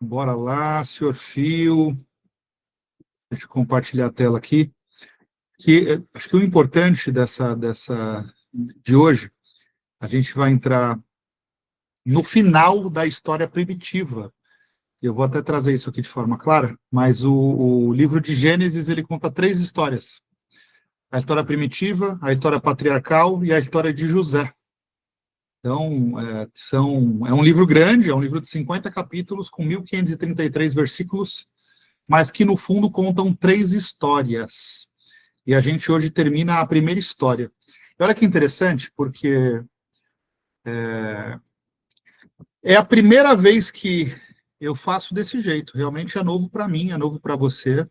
Bora lá, senhor Fio. Deixa eu compartilhar a tela aqui. Acho que o importante de hoje, a gente vai entrar no final da história primitiva. Eu vou até trazer isso aqui de forma clara, mas o livro de Gênesis, ele conta 3 histórias. A história primitiva, a história patriarcal e a história de José. Então, é um livro grande, é um livro de 50 capítulos, com 1.533 versículos, mas que, no fundo, contam 3 histórias. E a gente hoje termina a primeira história. E olha que interessante, porque é a primeira vez que eu faço desse jeito. Realmente é novo para mim, é novo para você.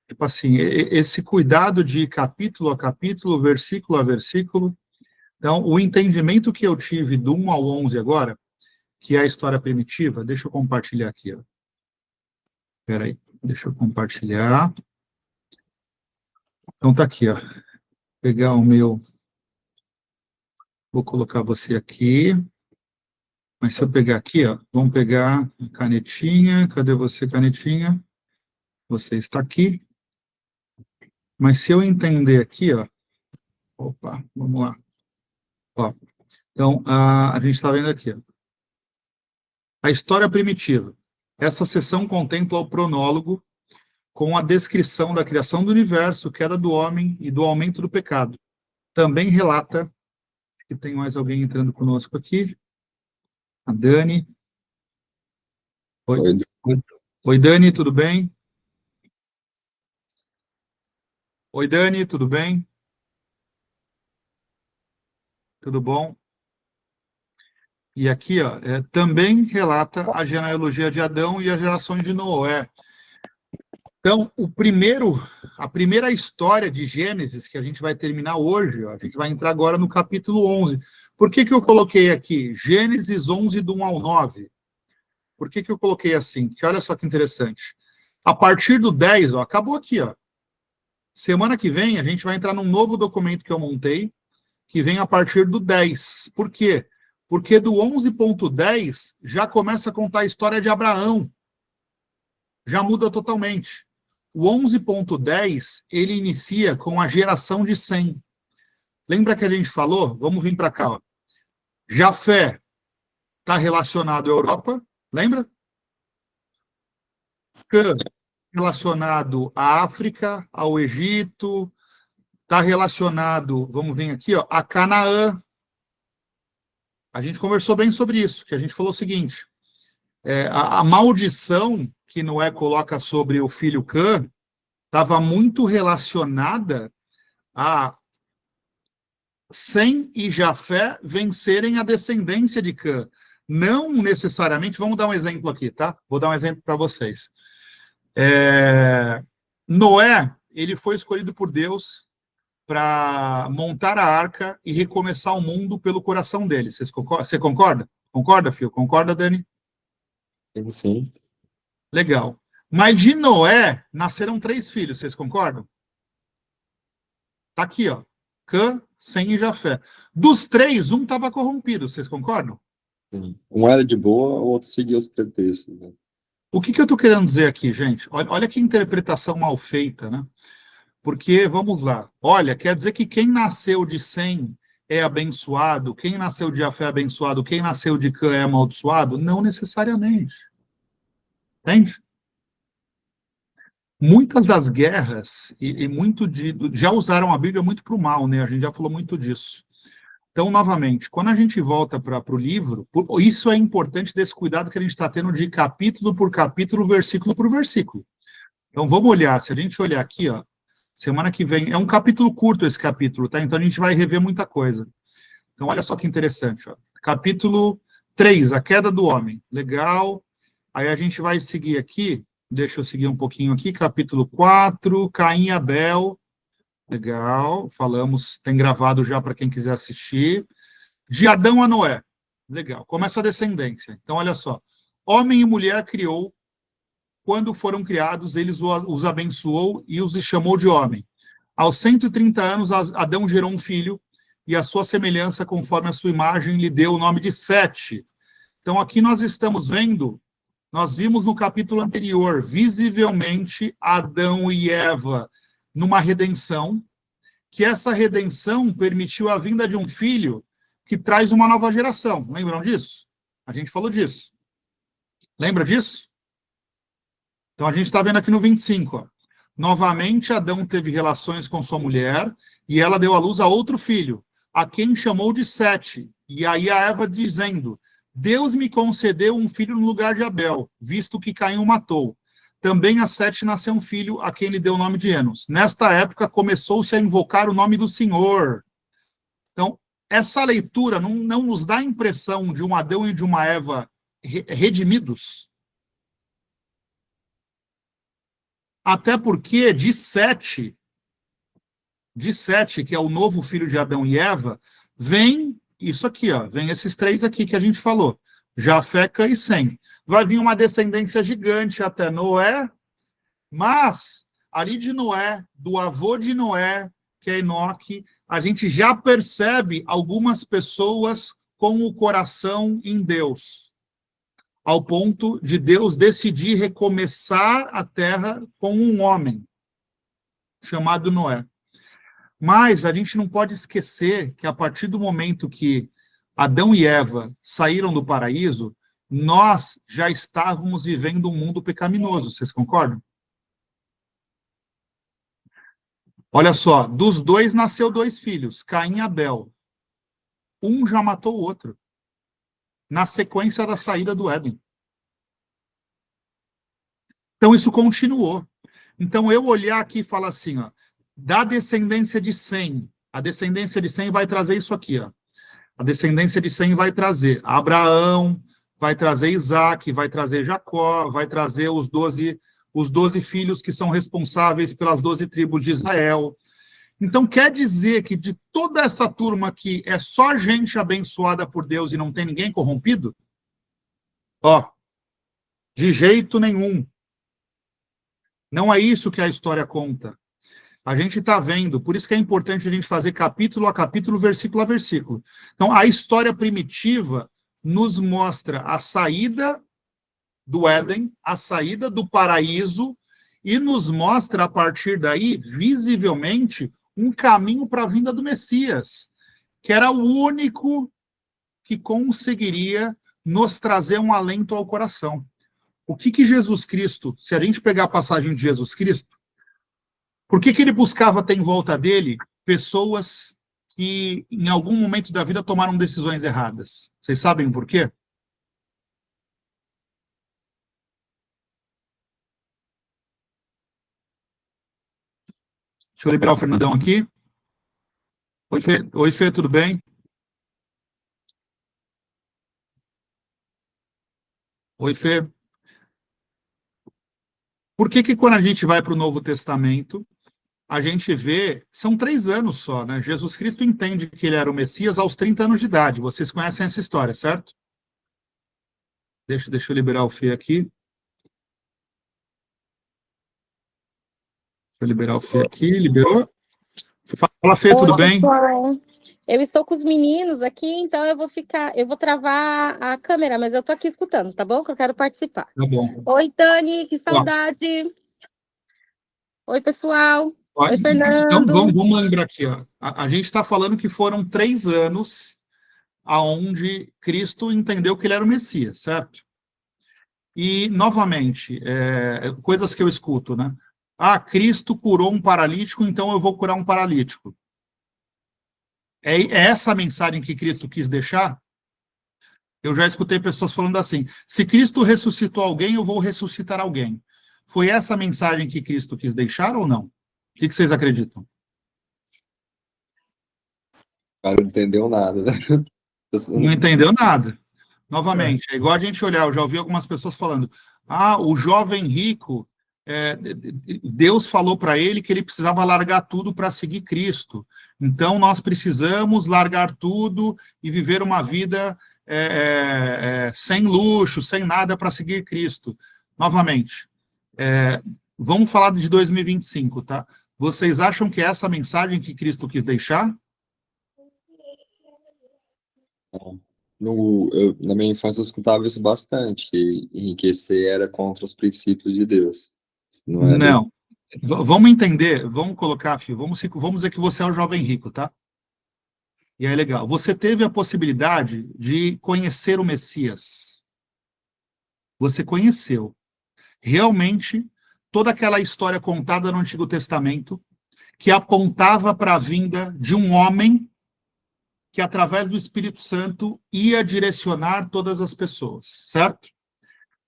Tipo assim, esse cuidado de capítulo a capítulo, versículo a versículo. Então, o entendimento que eu tive do 1 ao 11 agora, que é a história primitiva, deixa eu compartilhar aqui. Espera aí, deixa eu compartilhar. Então, tá aqui, ó. Vou pegar o meu... Vou colocar você aqui. Mas se eu pegar aqui, ó, vamos pegar a canetinha. Cadê você, canetinha? Você está aqui. Mas se eu entender aqui, ó... Opa, vamos lá. Ó, então, a gente está vendo aqui, ó. A história primitiva. Essa seção contempla o pronólogo com a descrição da criação do universo, queda do homem e do aumento do pecado. Também relata, que tem mais alguém entrando conosco aqui, a Dani. Oi, Dani, tudo bem? Oi, Dani, tudo bem? Tudo bom? E aqui, ó, também relata a genealogia de Adão e as gerações de Noé. Então, a primeira história de Gênesis, que a gente vai terminar hoje, ó, a gente vai entrar agora no capítulo 11. Por que eu coloquei aqui Gênesis 11, do 1 ao 9? Por que eu coloquei assim? Porque olha só que interessante. A partir do 10, ó, acabou aqui, ó. Semana que vem, a gente vai entrar num novo documento que eu montei, que vem a partir do 10. Por quê? Porque do 11.10 já começa a contar a história de Abraão. Já muda totalmente. O 11.10, ele inicia com a geração de Sem. Lembra que a gente falou? Vamos vir para cá. Ó. Jafé está relacionado à Europa, lembra? Cã relacionado à África, ao Egito, está relacionado, vamos ver aqui, ó, a Canaã. A gente conversou bem sobre isso, que a gente falou o seguinte, a maldição que Noé coloca sobre o filho Cã estava muito relacionada a Sem e Jafé vencerem a descendência de Cã. Não necessariamente, vamos dar um exemplo aqui, tá? Vou dar um exemplo para vocês. Noé, ele foi escolhido por Deus para montar a arca e recomeçar o mundo pelo coração dele. Você concorda? Concorda, Fio? Concorda, Dani? Sim. Legal. Mas de Noé nasceram 3 filhos, vocês concordam? Tá aqui, ó. Cã, Sem e Jafé. Dos 3, um estava corrompido, vocês concordam? Um era de boa, o outro seguia os pretextos. Né? O que eu estou querendo dizer aqui, gente? Olha que interpretação mal feita, né? Porque, vamos lá, olha, quer dizer que quem nasceu de Sem é abençoado, quem nasceu de Jafé é abençoado, quem nasceu de Cã é amaldiçoado? Não necessariamente. Entende? Muitas das guerras, já usaram a Bíblia muito para o mal, né? A gente já falou muito disso. Então, novamente, quando a gente volta para o livro, isso é importante desse cuidado que a gente está tendo de capítulo por capítulo, versículo por versículo. Então, vamos olhar, se a gente olhar aqui, ó, semana que vem, é um capítulo curto esse capítulo, tá? Então, a gente vai rever muita coisa. Então, olha só que interessante, ó. Capítulo 3, a queda do homem. Legal. Aí a gente vai seguir aqui, deixa eu seguir um pouquinho aqui, capítulo 4, Caim e Abel. Legal, falamos, tem gravado já para quem quiser assistir. De Adão a Noé. Legal, começa a descendência. Então, olha só. Homem e mulher criou, quando foram criados, eles os abençoou e os chamou de homem. Aos 130 anos, Adão gerou um filho, e a sua semelhança, conforme a sua imagem, lhe deu o nome de Sete. Então, aqui nós estamos vendo Nós vimos no capítulo anterior, visivelmente, Adão e Eva numa redenção, que essa redenção permitiu a vinda de um filho que traz uma nova geração. Lembram disso? A gente falou disso. Lembra disso? Então, a gente está vendo aqui no 25. Ó. Novamente, Adão teve relações com sua mulher e ela deu à luz a outro filho, a quem chamou de Sete. E aí a Eva dizendo, Deus me concedeu um filho no lugar de Abel, visto que Caim o matou. Também a Sete nasceu um filho, a quem lhe deu o nome de Enos. Nesta época, começou-se a invocar o nome do Senhor. Então, essa leitura não nos dá a impressão de um Adão e de uma Eva redimidos? Até porque de Sete, que é o novo filho de Adão e Eva, vem isso aqui, ó, vem esses três aqui que a gente falou, Jafé, Cã e Sem. Vai vir uma descendência gigante até Noé, mas ali de Noé, do avô de Noé, que é Enoque, a gente já percebe algumas pessoas com o coração em Deus, ao ponto de Deus decidir recomeçar a terra com um homem, chamado Noé. Mas a gente não pode esquecer que a partir do momento que Adão e Eva saíram do paraíso, nós já estávamos vivendo um mundo pecaminoso, vocês concordam? Olha só, dos dois nasceu dois filhos, Caim e Abel. Um já matou o outro, na sequência da saída do Éden. Então isso continuou. Então eu olhar aqui e falar assim, ó, da descendência de Sem, a descendência de Sem vai trazer isso aqui, ó. A descendência de Sem vai trazer Abraão, vai trazer Isaac, vai trazer Jacó, vai trazer os 12 filhos que são responsáveis pelas 12 tribos de Israel. Então, quer dizer que de toda essa turma aqui é só gente abençoada por Deus e não tem ninguém corrompido? Ó, de jeito nenhum. Não é isso que a história conta. A gente está vendo, por isso que é importante a gente fazer capítulo a capítulo, versículo a versículo. Então, a história primitiva nos mostra a saída do Éden, a saída do paraíso, e nos mostra, a partir daí, visivelmente, um caminho para a vinda do Messias, que era o único que conseguiria nos trazer um alento ao coração. O que Jesus Cristo, se a gente pegar a passagem de Jesus Cristo, por que ele buscava ter em volta dele pessoas que, em algum momento da vida, tomaram decisões erradas? Vocês sabem por quê? Deixa eu liberar o Fernandão aqui. Oi, Fê, tudo bem? Oi, Fê. Por que quando a gente vai para o Novo Testamento, a gente vê, são 3 anos só, né? Jesus Cristo entende que ele era o Messias aos 30 anos de idade. Vocês conhecem essa história, certo? Deixa eu liberar o Fê aqui. Deixa eu liberar o Fê aqui. Liberou? Fala, Fê, tudo bem? Pessoal. Eu estou com os meninos aqui, então eu vou travar a câmera, mas eu estou aqui escutando, tá bom? Que eu quero participar. Tá bom. Oi, Tani, que saudade. Oi, pessoal. Oi, Fernando. Então, vamos lembrar aqui, ó. A gente está falando que foram 3 anos aonde Cristo entendeu que ele era o Messias, certo? E, novamente, coisas que eu escuto, né? Ah, Cristo curou um paralítico, então eu vou curar um paralítico. É essa a mensagem que Cristo quis deixar? Eu já escutei pessoas falando assim, se Cristo ressuscitou alguém, eu vou ressuscitar alguém. Foi essa a mensagem que Cristo quis deixar ou não? O que vocês acreditam? O cara não entendeu nada, né? Não entendeu nada. Novamente, é igual a gente olhar, eu já ouvi algumas pessoas falando, o jovem rico, Deus falou para ele que ele precisava largar tudo para seguir Cristo. Então, nós precisamos largar tudo e viver uma vida sem luxo, sem nada para seguir Cristo. Novamente, vamos falar de 2025, tá? Vocês acham que é essa a mensagem que Cristo quis deixar? Na minha infância eu escutava isso bastante, que enriquecer era contra os princípios de Deus. Não era. Não. Vamos entender, vamos colocar, filho, vamos dizer que você é o jovem rico, tá? E aí, legal. Você teve a possibilidade de conhecer o Messias. Você conheceu. Realmente, toda aquela história contada no Antigo Testamento, que apontava para a vinda de um homem que, através do Espírito Santo, ia direcionar todas as pessoas, certo?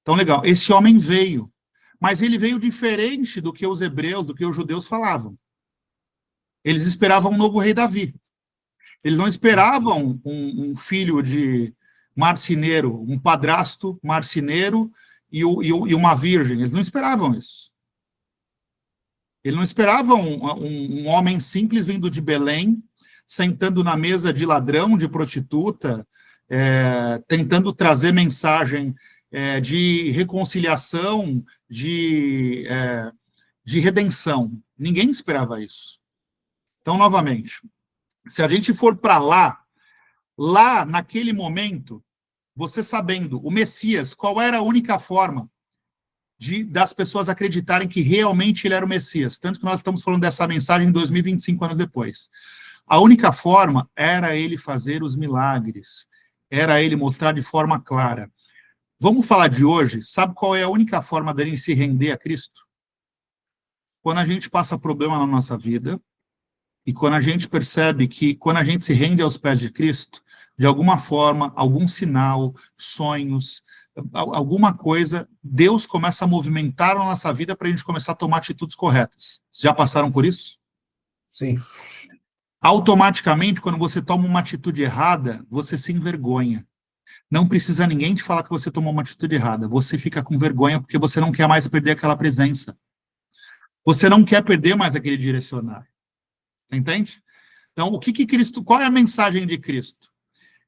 Então, legal. Esse homem veio, mas ele veio diferente do que os hebreus, do que os judeus falavam. Eles esperavam um novo rei Davi. Eles não esperavam um filho de marceneiro, um padrasto marceneiro e uma virgem. Eles não esperavam isso. Eles não esperavam um homem simples vindo de Belém, sentando na mesa de ladrão, de prostituta, tentando trazer mensagem de reconciliação, de redenção. Ninguém esperava isso. Então, novamente, se a gente for para lá naquele momento, você sabendo, o Messias, qual era a única forma das pessoas acreditarem que realmente ele era o Messias? Tanto que nós estamos falando dessa mensagem em 2025 anos depois. A única forma era ele fazer os milagres, era ele mostrar de forma clara. Vamos falar de hoje, sabe qual é a única forma da gente se render a Cristo? Quando a gente passa problema na nossa vida, e quando a gente percebe que, quando a gente se rende aos pés de Cristo, de alguma forma, algum sinal, sonhos, alguma coisa, Deus começa a movimentar a nossa vida para a gente começar a tomar atitudes corretas. Já passaram por isso? Sim. Automaticamente, quando você toma uma atitude errada, você se envergonha. Não precisa ninguém te falar que você tomou uma atitude errada. Você fica com vergonha porque você não quer mais perder aquela presença. Você não quer perder mais aquele direcionar. Entende? Então, o que Cristo, qual é a mensagem de Cristo?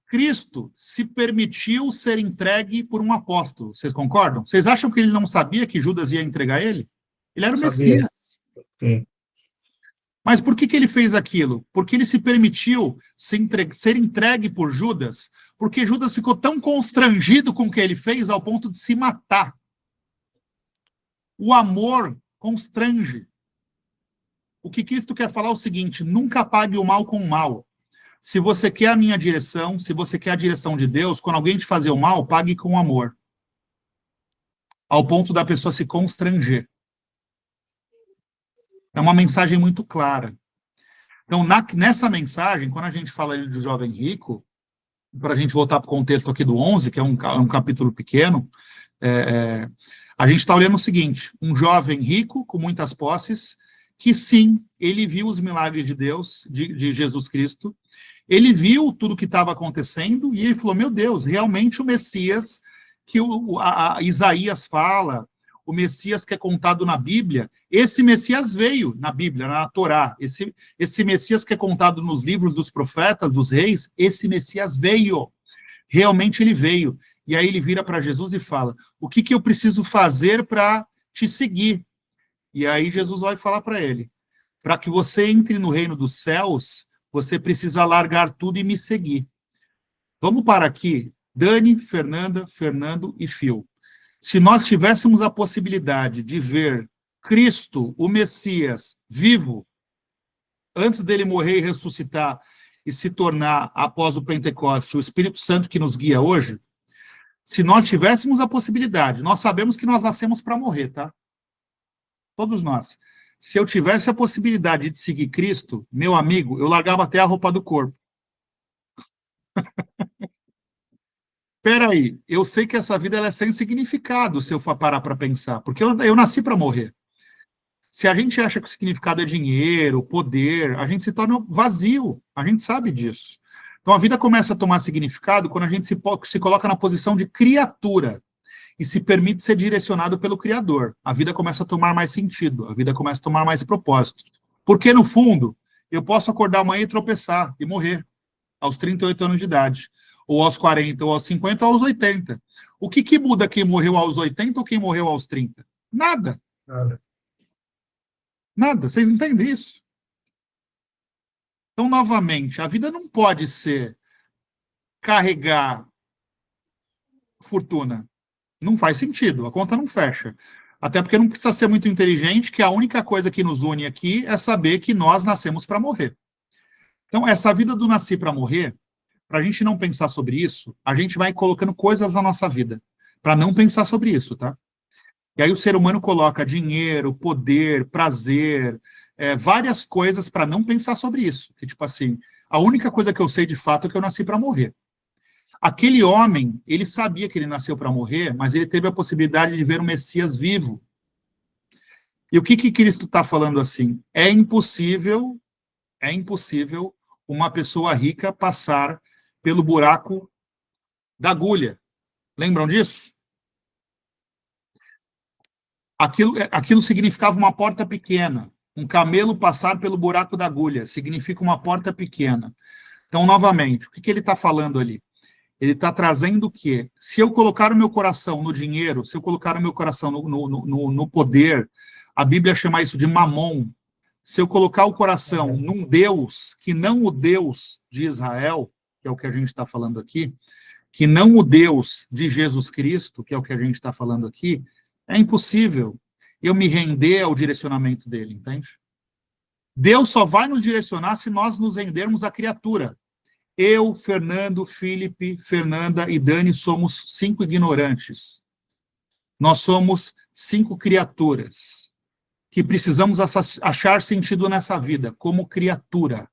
Cristo se permitiu ser entregue por um apóstolo. Vocês concordam? Vocês acham que ele não sabia que Judas ia entregar ele? Ele era o Messias. Sim. Mas por que ele fez aquilo? Porque ele se permitiu ser entregue por Judas, porque Judas ficou tão constrangido com o que ele fez ao ponto de se matar. O amor constrange. O que Cristo quer falar é o seguinte: nunca pague o mal com o mal. Se você quer a minha direção, se você quer a direção de Deus, quando alguém te fazer o mal, pague com amor. Ao ponto da pessoa se constranger. É uma mensagem muito clara. Então, nessa mensagem, quando a gente fala do jovem rico, para a gente voltar para o contexto aqui do 11, que é um capítulo pequeno, a gente está olhando o seguinte: um jovem rico, com muitas posses, que sim, ele viu os milagres de Deus, de Jesus Cristo, ele viu tudo o que estava acontecendo, e ele falou: meu Deus, realmente o Messias que Isaías fala, o Messias que é contado na Bíblia, esse Messias veio na Bíblia, na Torá, esse Messias que é contado nos livros dos profetas, dos reis, esse Messias veio, realmente ele veio. E aí ele vira para Jesus e fala: o que eu preciso fazer para te seguir? E aí Jesus vai falar para ele: para que você entre no reino dos céus, você precisa largar tudo e me seguir. Vamos parar aqui. Dani, Fernanda, Fernando e Phil. Se nós tivéssemos a possibilidade de ver Cristo, o Messias, vivo, antes dele morrer e ressuscitar e se tornar, após o Pentecoste, o Espírito Santo que nos guia hoje, se nós tivéssemos a possibilidade, nós sabemos que nós nascemos para morrer, tá? Todos nós. Se eu tivesse a possibilidade de seguir Cristo, meu amigo, eu largava até a roupa do corpo. Peraí, eu sei que essa vida ela é sem significado, se eu for parar para pensar, porque eu nasci para morrer. Se a gente acha que o significado é dinheiro, poder, a gente se torna vazio, a gente sabe disso. Então a vida começa a tomar significado quando a gente se coloca na posição de criatura e se permite ser direcionado pelo Criador. A vida começa a tomar mais sentido, a vida começa a tomar mais propósito. Porque, no fundo, eu posso acordar amanhã e tropeçar e morrer aos 38 anos de idade, ou aos 40, ou aos 50, ou aos 80. O que muda quem morreu aos 80 ou quem morreu aos 30? Nada. Nada. Vocês entendem isso? Então, novamente, a vida não pode ser carregar fortuna? Não faz sentido, a conta não fecha. Até porque não precisa ser muito inteligente, que a única coisa que nos une aqui é saber que nós nascemos para morrer. Então, essa vida do nascer para morrer, para a gente não pensar sobre isso, a gente vai colocando coisas na nossa vida, para não pensar sobre isso, tá? E aí o ser humano coloca dinheiro, poder, prazer, várias coisas para não pensar sobre isso. Que, tipo assim, a única coisa que eu sei de fato é que eu nasci para morrer. Aquele homem, ele sabia que ele nasceu para morrer, mas ele teve a possibilidade de ver o Messias vivo. E o que Cristo está falando assim? É impossível uma pessoa rica passar pelo buraco da agulha. Lembram disso? Aquilo significava uma porta pequena. Um camelo passar pelo buraco da agulha significa uma porta pequena. Então, novamente, o que ele está falando ali? Ele está trazendo o quê? Se eu colocar o meu coração no dinheiro, se eu colocar o meu coração no poder, a Bíblia chama isso de mamon. Se eu colocar o coração num Deus que não o Deus de Israel, que é o que a gente está falando aqui, que não o Deus de Jesus Cristo, que é o que a gente está falando aqui, é impossível eu me render ao direcionamento dele, entende? Deus só vai nos direcionar se nós nos rendermos à criatura. Eu, Fernando, Felipe, Fernanda e Dani somos 5 ignorantes. Nós somos 5 criaturas que precisamos achar sentido nessa vida, como criatura.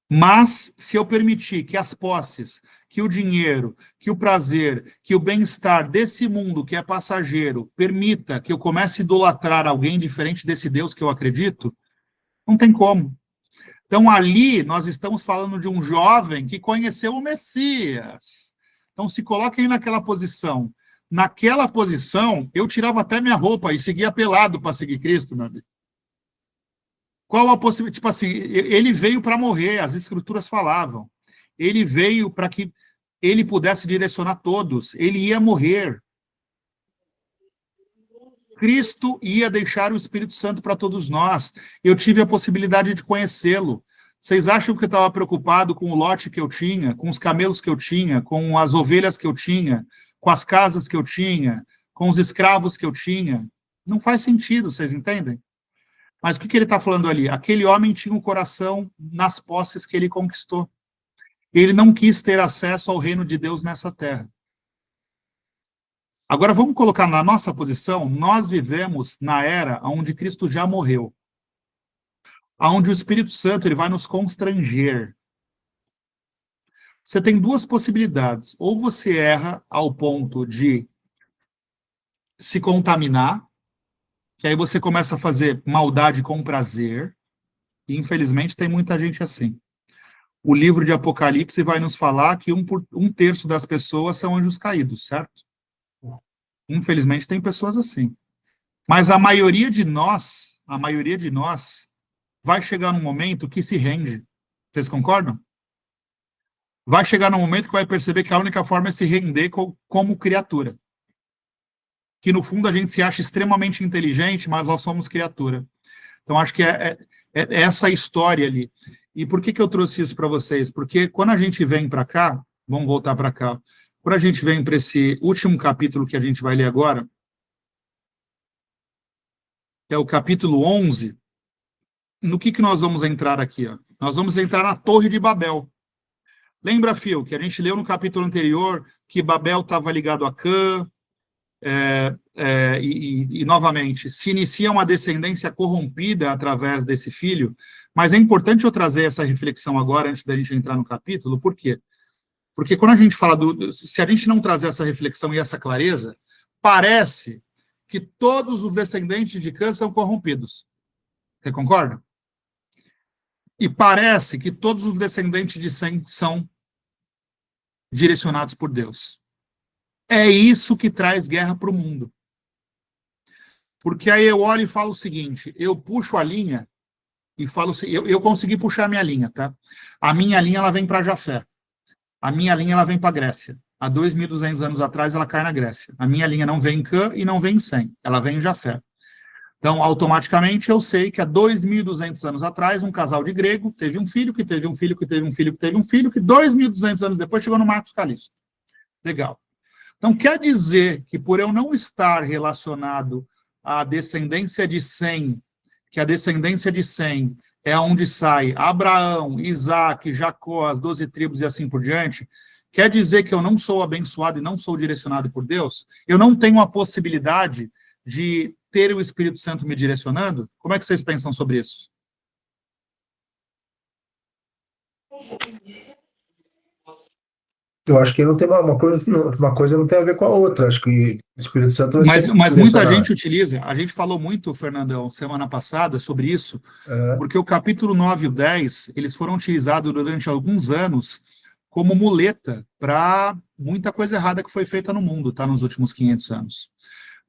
Mas, se eu permitir que as posses, que o dinheiro, que o prazer, que o bem-estar desse mundo que é passageiro, permita que eu comece a idolatrar alguém diferente desse Deus que eu acredito, não tem como. Então, ali, nós estamos falando de um jovem que conheceu o Messias. Então, se coloquem naquela posição. Naquela posição, eu tirava até minha roupa e seguia pelado para seguir Cristo, meu amigo. Qual a possibilidade? Tipo assim, ele veio para morrer, as escrituras falavam. Ele veio para que ele pudesse direcionar todos. Ele ia morrer. Cristo ia deixar o Espírito Santo para todos nós. Eu tive a possibilidade de conhecê-lo. Vocês acham que eu estava preocupado com o lote que eu tinha, com os camelos que eu tinha, com as ovelhas que eu tinha, com as casas que eu tinha, com os escravos que eu tinha? Não faz sentido, vocês entendem? Mas o que ele está falando ali? Aquele homem tinha um coração nas posses que ele conquistou. Ele não quis ter acesso ao reino de Deus nessa terra. Agora, vamos colocar na nossa posição, nós vivemos na era onde Cristo já morreu. Onde o Espírito Santo ele vai nos constranger. Você tem 2 possibilidades. Ou você erra ao ponto de se contaminar, que aí você começa a fazer maldade com prazer, e infelizmente tem muita gente assim. O livro de Apocalipse vai nos falar que 1/3 das pessoas são anjos caídos, certo? Infelizmente tem pessoas assim. Mas a maioria de nós vai chegar num momento que se rende. Vocês concordam? Vai chegar num momento que vai perceber que a única forma é se render como criatura. Que no fundo a gente se acha extremamente inteligente, mas nós somos criatura. Então acho que é essa história ali. E por que eu trouxe isso para vocês? Porque quando a gente vem para cá, vamos voltar para cá, quando a gente vem para esse último capítulo que a gente vai ler agora, que é o capítulo 11, no que nós vamos entrar aqui? Ó? Nós vamos entrar na Torre de Babel. Lembra, Fio, que a gente leu no capítulo anterior que Babel estava ligado a Cã, e novamente, se inicia uma descendência corrompida através desse filho, mas é importante eu trazer essa reflexão agora, antes da gente entrar no capítulo, por quê? Porque quando a gente fala se a gente não trazer essa reflexão e essa clareza, parece que todos os descendentes de Cã são corrompidos. Você concorda? E parece que todos os descendentes de Sem são direcionados por Deus. É isso que traz guerra para o mundo. Porque aí eu olho e falo o seguinte, eu puxo a linha e falo assim, eu consegui puxar a minha linha, tá? A minha linha, ela vem para Jafé. A minha linha, ela vem para a Grécia. Há 2.200 anos atrás, ela cai na Grécia. A minha linha não vem em Cã e não vem em Sem. Ela vem em Jafé. Então, automaticamente, eu sei que há 2.200 anos atrás, um casal de grego teve um filho, que teve um filho, que teve um filho, que teve um filho, que 2.200 anos depois chegou no Marcos Calisto. Legal. Então, quer dizer que por eu não estar relacionado à descendência de Sem, que a descendência de Sem é onde sai Abraão, Isaac, Jacó, as 12 tribos e assim por diante, quer dizer que eu não sou abençoado e não sou direcionado por Deus? Eu não tenho a possibilidade de ter o Espírito Santo me direcionando? Como é que vocês pensam sobre isso? Eu acho que não tem uma coisa não tem a ver com a outra. Acho que o Espírito Santo vai Mas sempre muita direcionar. gente utiliza, a gente falou muito, Fernandão, semana passada, sobre isso, É, porque o capítulo 9 e o 10, eles foram utilizados durante alguns anos como muleta para muita coisa errada que foi feita no mundo, tá, nos últimos 500 anos.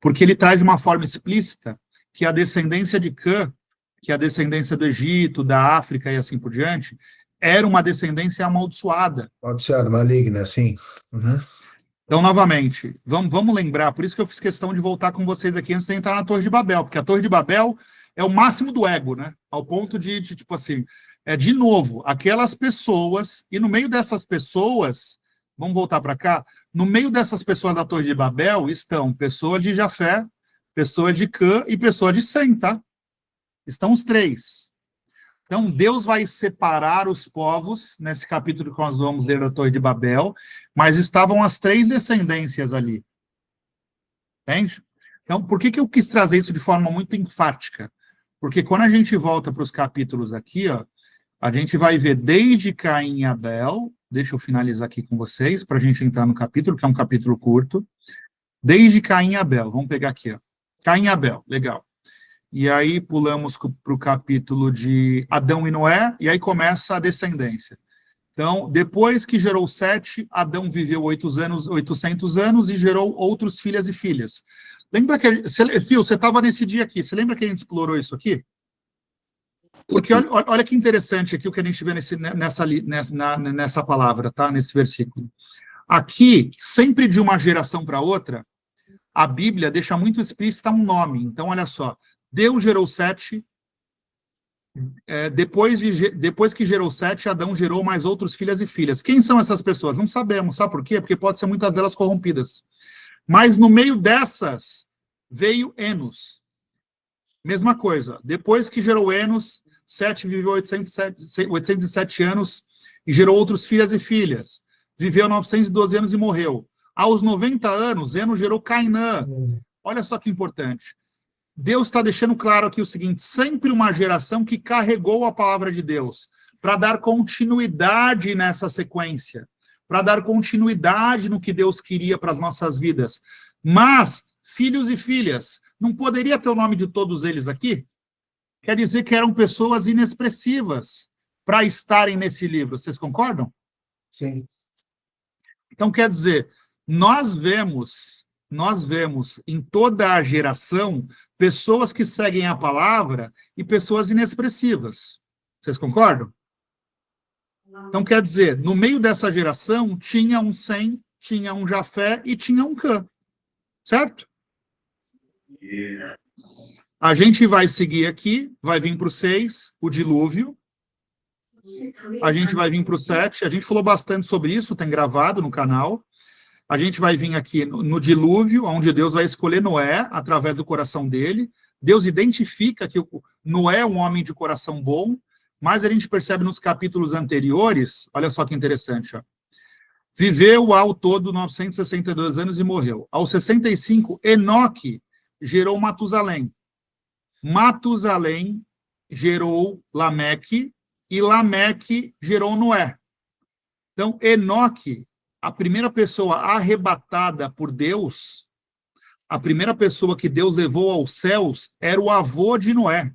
Porque ele traz de uma forma explícita que a descendência de Cã, que é a descendência do Egito, da África e assim por diante, era uma descendência amaldiçoada. amaldiçoado, maligna, assim. Uhum. Então, novamente, vamos lembrar, por isso que eu fiz questão de voltar com vocês aqui antes de entrar na Torre de Babel, porque a Torre de Babel é o máximo do ego, né? Ao ponto de tipo assim, de novo, aquelas pessoas, e no meio dessas pessoas, vamos voltar para cá, no meio dessas pessoas da Torre de Babel estão pessoas de Jafé, pessoas de Cã e pessoas de Sem, tá? Estão os três. Então, Deus vai separar os povos, nesse capítulo que nós vamos ler da Torre de Babel, mas estavam as três descendências ali. Entende? Então, por que eu quis trazer isso de forma muito enfática? Porque quando a gente volta para os capítulos aqui, ó, a gente vai ver desde Caim e Abel, deixa eu finalizar aqui com vocês, para a gente entrar no capítulo, que é um capítulo curto, desde Caim e Abel, vamos pegar aqui, ó. Caim e Abel, legal. E aí pulamos para o capítulo de Adão e Noé, e aí começa a descendência. Então, depois que gerou Sete, Adão viveu 800 anos e gerou outros filhos e filhas. Lembra que, Fio, você estava nesse dia aqui, você lembra que a gente explorou isso aqui? Porque olha que interessante aqui o que a gente vê nessa palavra, tá? Nesse versículo. Aqui, sempre de uma geração para outra, a Bíblia deixa muito explícita um nome. Então, olha só, Deus gerou Sete, depois que gerou Sete, Adão gerou mais outros filhos e filhas. Quem são essas pessoas? Não sabemos, sabe por quê? Porque pode ser muitas delas corrompidas. Mas no meio dessas, veio Enos. Mesma coisa, depois que gerou Enos, Sete viveu 807 anos e gerou outros filhos e filhas. Viveu 912 anos e morreu. Aos 90 anos, Enos gerou Cainã. Olha só que importante. Deus está deixando claro aqui o seguinte, sempre uma geração que carregou a palavra de Deus, para dar continuidade nessa sequência, para dar continuidade no que Deus queria para as nossas vidas. Mas, filhos e filhas, não poderia ter o nome de todos eles aqui? Quer dizer que eram pessoas inexpressivas para estarem nesse livro, vocês concordam? Sim. Então, quer dizer, nós vemos em toda a geração pessoas que seguem a palavra e pessoas inexpressivas. Vocês concordam? Então, quer dizer, no meio dessa geração tinha um Sem, tinha um Jafé e tinha um Cã. Certo? A gente vai seguir aqui, vai vir para o 6, o dilúvio. A gente vai vir para o 7, a gente falou bastante sobre isso, tem gravado no canal. A gente vai vir aqui no dilúvio, onde Deus vai escolher Noé, através do coração dele. Deus identifica que Noé é um homem de coração bom, mas a gente percebe nos capítulos anteriores, olha só que interessante, ó. Viveu ao todo 962 anos e morreu. Aos 65, Enoque gerou Matusalém. Matusalém gerou Lameque, e Lameque gerou Noé. Então, Enoque, a primeira pessoa arrebatada por Deus, a primeira pessoa que Deus levou aos céus, era o avô de Noé.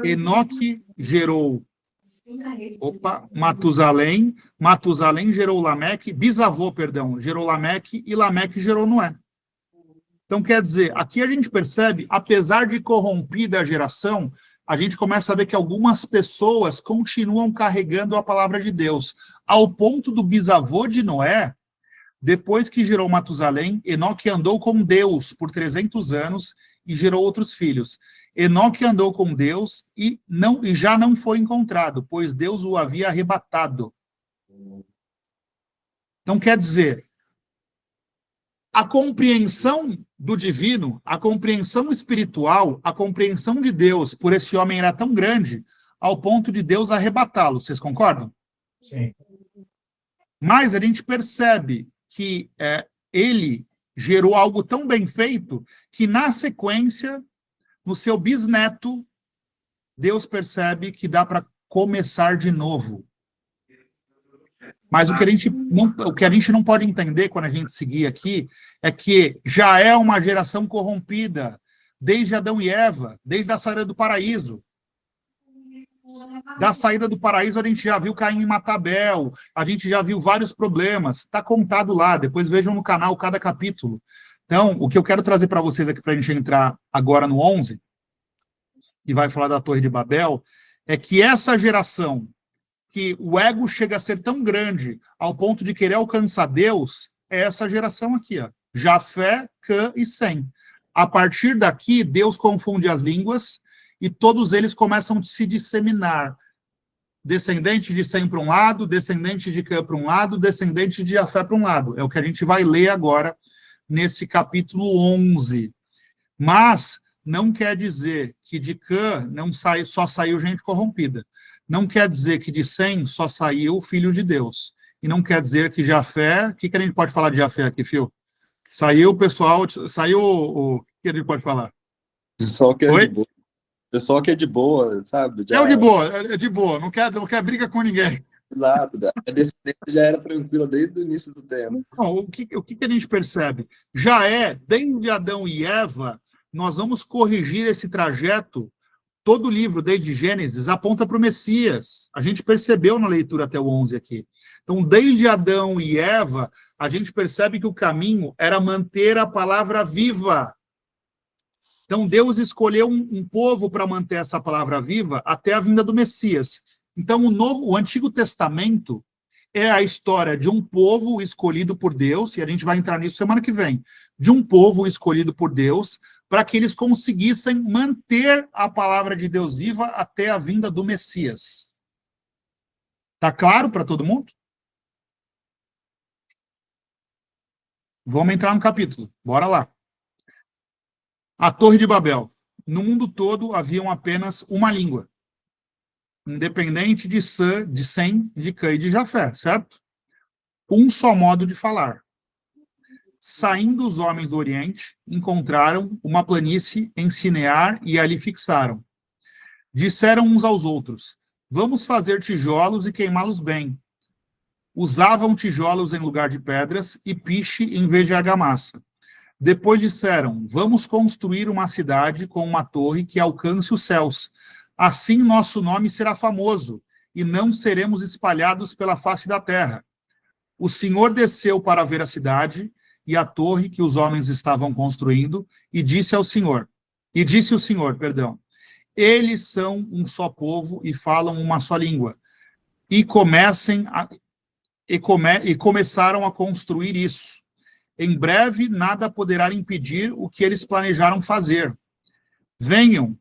Enoque gerou Matusalém, Matusalém gerou Lameque, bisavô, perdão, gerou Lameque, e Lameque gerou Noé. Então, quer dizer, aqui a gente percebe, apesar de corrompida a geração, a gente começa a ver que algumas pessoas continuam carregando a palavra de Deus, ao ponto do bisavô de Noé Depois que gerou Matusalém, Enoque andou com Deus por 300 anos e gerou outros filhos. Enoque andou com Deus e já não foi encontrado, pois Deus o havia arrebatado. Então, quer dizer, a compreensão do divino, a compreensão espiritual, a compreensão de Deus por esse homem era tão grande ao ponto de Deus arrebatá-lo. Vocês concordam? Sim. Mas a gente percebe que ele gerou algo tão bem feito que, na sequência, no seu bisneto, Deus percebe que dá para começar de novo. Mas o que a gente não pode entender quando a gente seguir aqui é que já é uma geração corrompida, desde Adão e Eva, desde a saída do paraíso. Da saída do paraíso, a gente já viu Caim matar Abel, a gente já viu vários problemas, está contado lá, depois vejam no canal cada capítulo. Então, o que eu quero trazer para vocês aqui, para a gente entrar agora no 11, que vai falar da Torre de Babel, é que essa geração, que o ego chega a ser tão grande ao ponto de querer alcançar Deus, é essa geração aqui, ó, Jafé, Cã e Sem. A partir daqui, Deus confunde as línguas e todos eles começam a se disseminar. Descendente de Sem para um lado, descendente de Cã para um lado, descendente de Jafé para um lado. É o que a gente vai ler agora nesse capítulo 11. Mas não quer dizer que de Cã só saiu gente corrompida. Não quer dizer que de Sem só saiu o Filho de Deus. E não quer dizer que Jafé... O que a gente pode falar de Jafé aqui, Fio? Saiu o pessoal... Saiu o que a gente pode falar? Pessoal que é Oi? de boa. Pessoal que é de boa, sabe? É o de boa, é de boa. Não quer briga com ninguém. Exato. A descendência já era tranquila desde o início do tempo. Não, o que a gente percebe? Desde Adão e Eva, nós vamos corrigir esse trajeto. Todo o livro, desde Gênesis, aponta para o Messias. A gente percebeu na leitura até o 11 aqui. Então, desde Adão e Eva, a gente percebe que o caminho era manter a palavra viva. Então, Deus escolheu um povo para manter essa palavra viva até a vinda do Messias. Então, o Antigo Testamento é a história de um povo escolhido por Deus, e a gente vai entrar nisso semana que vem, de um povo escolhido por Deus, para que eles conseguissem manter a palavra de Deus viva até a vinda do Messias. Tá claro para todo mundo? Vamos entrar no capítulo. Bora lá. A Torre de Babel. No mundo todo haviam apenas uma língua, independente de Sem, de Cã e de Jafé, certo? Um só modo de falar. Saindo os homens do Oriente, encontraram uma planície em Sinear e ali fixaram. Disseram uns aos outros: vamos fazer tijolos e queimá-los bem. Usavam tijolos em lugar de pedras e piche em vez de argamassa. Depois disseram: vamos construir uma cidade com uma torre que alcance os céus. Assim nosso nome será famoso, e não seremos espalhados pela face da terra. O Senhor desceu para ver a cidade e a torre que os homens estavam construindo, e disse o Senhor, eles são um só povo e falam uma só língua. E começaram a construir isso. Em breve, nada poderá impedir o que eles planejaram fazer. Venham,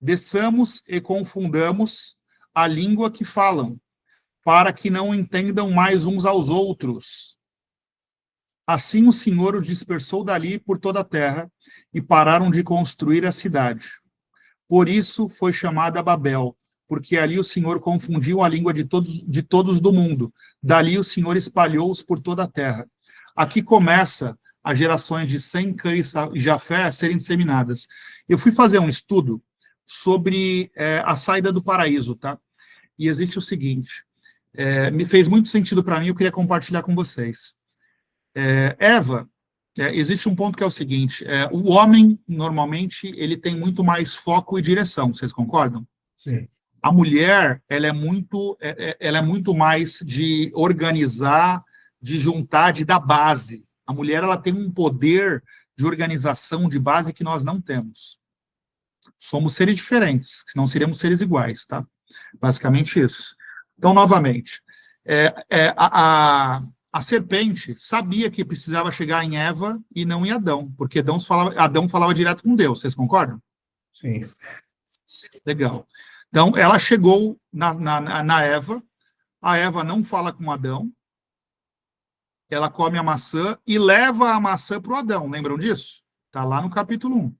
desçamos e confundamos a língua que falam, para que não entendam mais uns aos outros. Assim o Senhor os dispersou dali por toda a terra, e pararam de construir a cidade. Por isso foi chamada Babel, porque ali o Senhor confundiu a língua de todos do mundo. Dali o Senhor espalhou-os por toda a terra. Aqui começa as gerações de Sem, Cã e Jafé a serem disseminadas. Eu fui fazer um estudo sobre a saída do paraíso, tá? E existe o seguinte, me fez muito sentido para mim, eu queria compartilhar com vocês. Eva, existe um ponto que é o seguinte, o homem, normalmente, ele tem muito mais foco e direção, vocês concordam? Sim. A mulher, ela é muito mais de organizar, de juntar, de dar base. A mulher, ela tem um poder de organização, de base que nós não temos. Somos seres diferentes, senão seríamos seres iguais, tá? Basicamente isso. Então, novamente, a a serpente sabia que precisava chegar em Eva e não em Adão, porque Adão falava direto com Deus, vocês concordam? Sim. Legal. Então, ela chegou na Eva, a Eva não fala com Adão, ela come a maçã e leva a maçã para o Adão, lembram disso? Está lá no capítulo 1.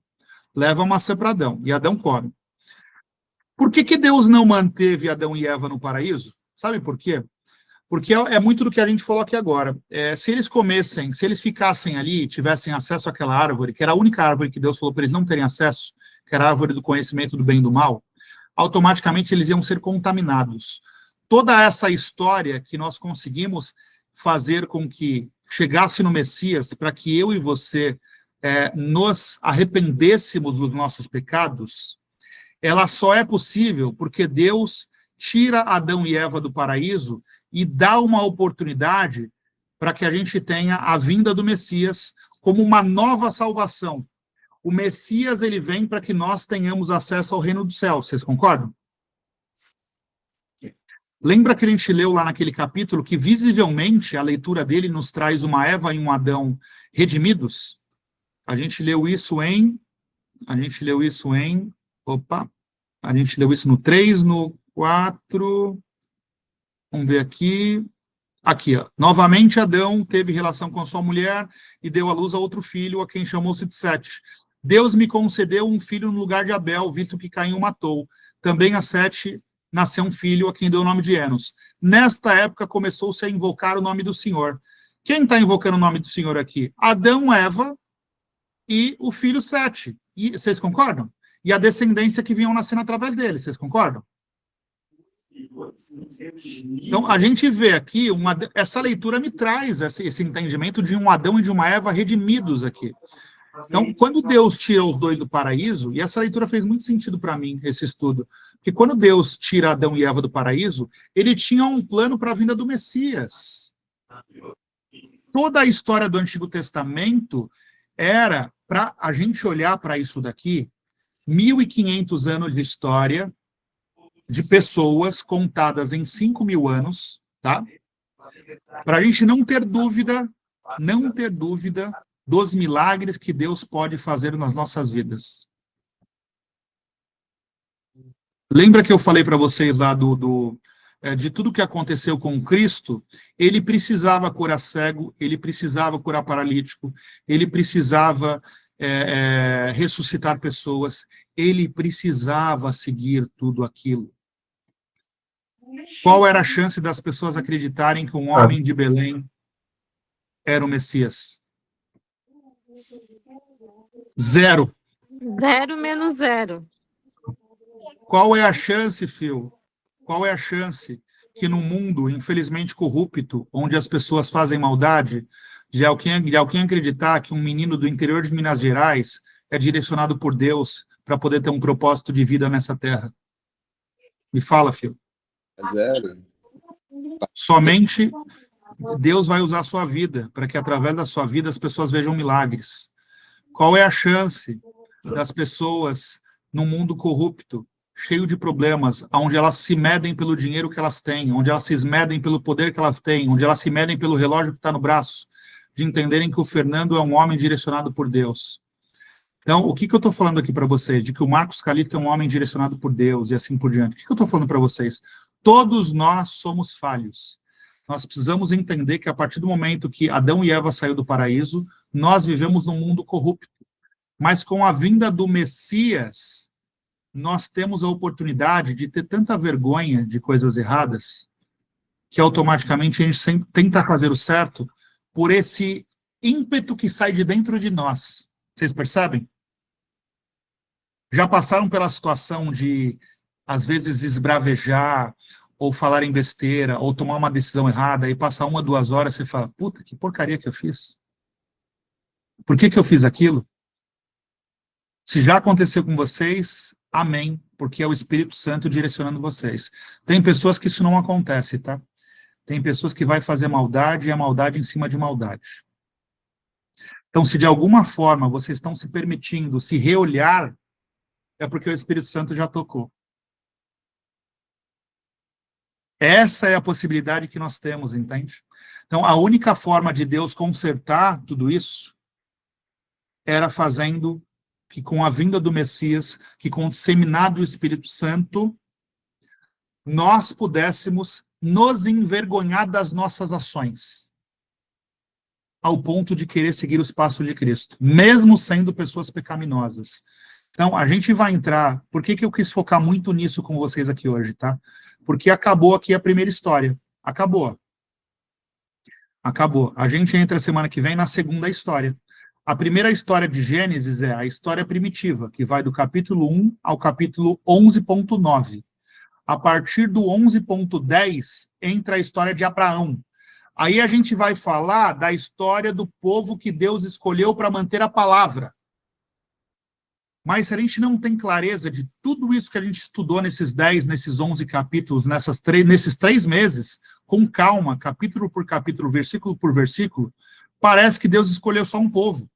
Leva a maçã para Adão, e Adão come. Por que Deus não manteve Adão e Eva no paraíso? Sabe por quê? Porque é muito do que a gente falou aqui agora. Se eles ficassem ali, tivessem acesso àquela árvore, que era a única árvore que Deus falou para eles não terem acesso, que era a árvore do conhecimento do bem e do mal, automaticamente eles iam ser contaminados. Toda essa história que nós conseguimos fazer com que chegasse no Messias, para que eu e você nos arrependêssemos dos nossos pecados, ela só é possível porque Deus tira Adão e Eva do paraíso e dá uma oportunidade para que a gente tenha a vinda do Messias como uma nova salvação. O Messias, ele vem para que nós tenhamos acesso ao reino do céu, vocês concordam? Lembra que a gente leu lá naquele capítulo que visivelmente a leitura dele nos traz uma Eva e um Adão redimidos? A gente leu isso no 3, no 4, vamos ver aqui, ó, novamente Adão teve relação com sua mulher e deu à luz a outro filho, a quem chamou-se de Sete. Deus me concedeu um filho no lugar de Abel, visto que Caim o matou. Também a Sete nasceu um filho, a quem deu o nome de Enos. Nesta época começou-se a invocar o nome do Senhor. Quem está invocando o nome do Senhor aqui? Adão, Eva e o filho Sete. E, vocês concordam? E a descendência que vinham nascendo através dele, vocês concordam? Então, a gente vê aqui, essa leitura me traz esse entendimento de um Adão e de uma Eva redimidos aqui. Então, quando Deus tira os dois do paraíso, e essa leitura fez muito sentido para mim, esse estudo, porque quando Deus tira Adão e Eva do paraíso, ele tinha um plano para a vinda do Messias. Toda a história do Antigo Testamento era para a gente olhar para isso daqui, 1.500 anos de história, de pessoas contadas em 5.000 anos, tá? Para a gente não ter dúvida dos milagres que Deus pode fazer nas nossas vidas. Lembra que eu falei para vocês lá de tudo que aconteceu com Cristo? Ele precisava curar cego, ele precisava curar paralítico, ele precisava ressuscitar pessoas, ele precisava seguir tudo aquilo. Qual era a chance das pessoas acreditarem que um homem de Belém era o Messias? 0. 0 menos 0. Qual é a chance, Phil? Qual é a chance que num mundo, infelizmente, corrupto, onde as pessoas fazem maldade, de alguém acreditar que um menino do interior de Minas Gerais é direcionado por Deus para poder ter um propósito de vida nessa terra? Me fala, Phil. 0. Somente Deus vai usar a sua vida para que, através da sua vida, as pessoas vejam milagres. Qual é a chance das pessoas, num mundo corrupto, cheio de problemas, onde elas se medem pelo dinheiro que elas têm, onde elas se medem pelo poder que elas têm, onde elas se medem pelo relógio que está no braço, de entenderem que o Fernando é um homem direcionado por Deus? Então, o que eu estou falando aqui para vocês? De que o Marcos Calixto é um homem direcionado por Deus e assim por diante. O que eu estou falando para vocês? Todos nós somos falhos. Nós precisamos entender que a partir do momento que Adão e Eva saíram do paraíso, nós vivemos num mundo corrupto. Mas com a vinda do Messias, nós temos a oportunidade de ter tanta vergonha de coisas erradas, que automaticamente a gente sempre tenta fazer o certo por esse ímpeto que sai de dentro de nós. Vocês percebem? Já passaram pela situação de, às vezes, esbravejar, ou falar em besteira, ou tomar uma decisão errada, e passar 1, 2 horas, você fala, puta, que porcaria que eu fiz. Por que eu fiz aquilo? Se já aconteceu com vocês, amém, porque é o Espírito Santo direcionando vocês. Tem pessoas que isso não acontece, tá? Tem pessoas que vai fazer maldade, e é maldade em cima de maldade. Então, se de alguma forma vocês estão se permitindo se reolhar, é porque o Espírito Santo já tocou. Essa é a possibilidade que nós temos, entende? Então, a única forma de Deus consertar tudo isso era fazendo que, com a vinda do Messias, que com o disseminado do Espírito Santo, nós pudéssemos nos envergonhar das nossas ações, ao ponto de querer seguir os passos de Cristo, mesmo sendo pessoas pecaminosas. Então, a gente vai entrar... Por que eu quis focar muito nisso com vocês aqui hoje, tá? Porque acabou aqui a primeira história. Acabou. Acabou. A gente entra semana que vem na segunda história. A primeira história de Gênesis é a história primitiva, que vai do capítulo 1 ao capítulo 11.9. A partir do 11.10, entra a história de Abraão. Aí a gente vai falar da história do povo que Deus escolheu para manter a palavra. Mas se a gente não tem clareza de tudo isso que a gente estudou nesses 10, nesses 11 capítulos, nesses 3 meses, com calma, capítulo por capítulo, versículo por versículo, parece que Deus escolheu só um povo.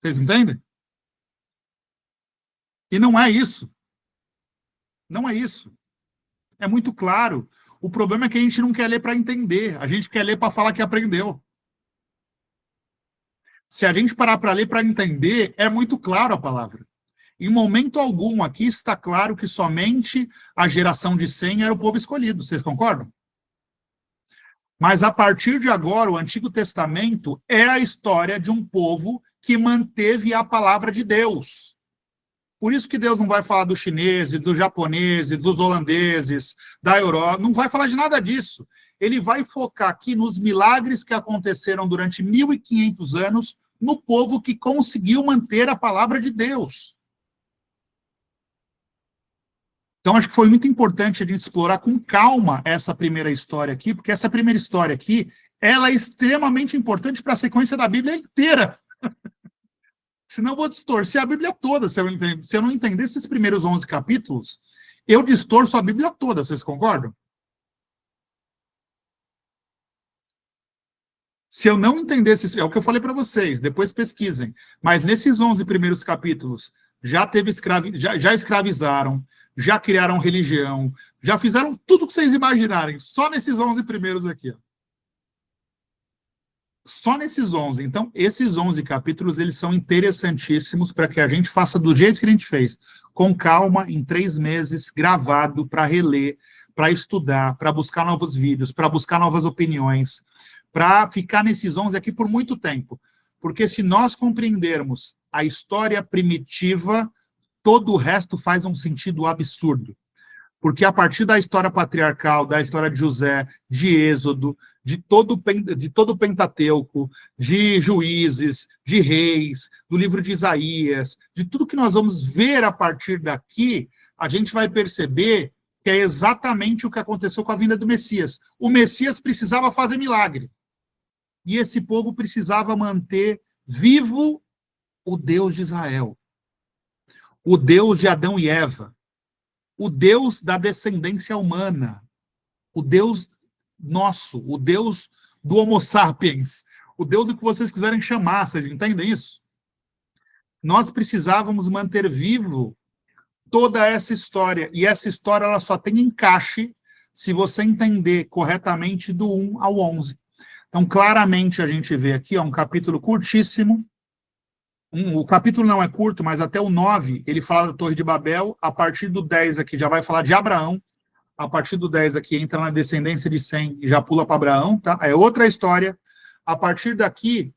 Vocês entendem? E não é isso. Não é isso. É muito claro. O problema é que a gente não quer ler para entender. A gente quer ler para falar que aprendeu. Se a gente parar para ler para entender, é muito claro a palavra. Em momento algum aqui está claro que somente a geração de Sem era o povo escolhido. Vocês concordam? Mas a partir de agora, o Antigo Testamento é a história de um povo que manteve a palavra de Deus. Por isso que Deus não vai falar dos chineses, dos japoneses, dos holandeses, da Europa, não vai falar de nada disso. Ele vai focar aqui nos milagres que aconteceram durante 1.500 anos no povo que conseguiu manter a palavra de Deus. Então, acho que foi muito importante a gente explorar com calma essa primeira história aqui, porque essa primeira história aqui, ela é extremamente importante para a sequência da Bíblia inteira. Senão eu vou distorcer a Bíblia toda, se eu não entender esses primeiros 11 capítulos, eu distorço a Bíblia toda, vocês concordam? Se eu não entender esses... É o que eu falei para vocês, depois pesquisem. Mas nesses 11 primeiros capítulos, já escravizaram, já criaram religião, já fizeram tudo que vocês imaginarem, só nesses 11 primeiros aqui, ó. Só nesses 11. Então, esses 11 capítulos, eles são interessantíssimos para que a gente faça do jeito que a gente fez, com calma, em 3 meses, gravado, para reler, para estudar, para buscar novos vídeos, para buscar novas opiniões, para ficar nesses 11 aqui por muito tempo. Porque se nós compreendermos a história primitiva, todo o resto faz um sentido absurdo. Porque a partir da história patriarcal, da história de José, de Êxodo, de todo o Pentateuco, de Juízes, de Reis, do livro de Isaías, de tudo que nós vamos ver a partir daqui, a gente vai perceber que é exatamente o que aconteceu com a vinda do Messias. O Messias precisava fazer milagre. E esse povo precisava manter vivo o Deus de Israel, o Deus de Adão e Eva, o Deus da descendência humana, o Deus nosso, o Deus do Homo sapiens, o Deus do que vocês quiserem chamar, vocês entendem isso? Nós precisávamos manter vivo toda essa história, e essa história ela só tem encaixe se você entender corretamente do 1 ao 11. Então, claramente, a gente vê aqui, ó, um capítulo curtíssimo. O capítulo não é curto, mas até o 9, ele fala da Torre de Babel. A partir do 10 aqui, já vai falar de Abraão. A partir do 10 aqui, entra na descendência de Sem e já pula para Abraão, tá? É outra história. A partir daqui,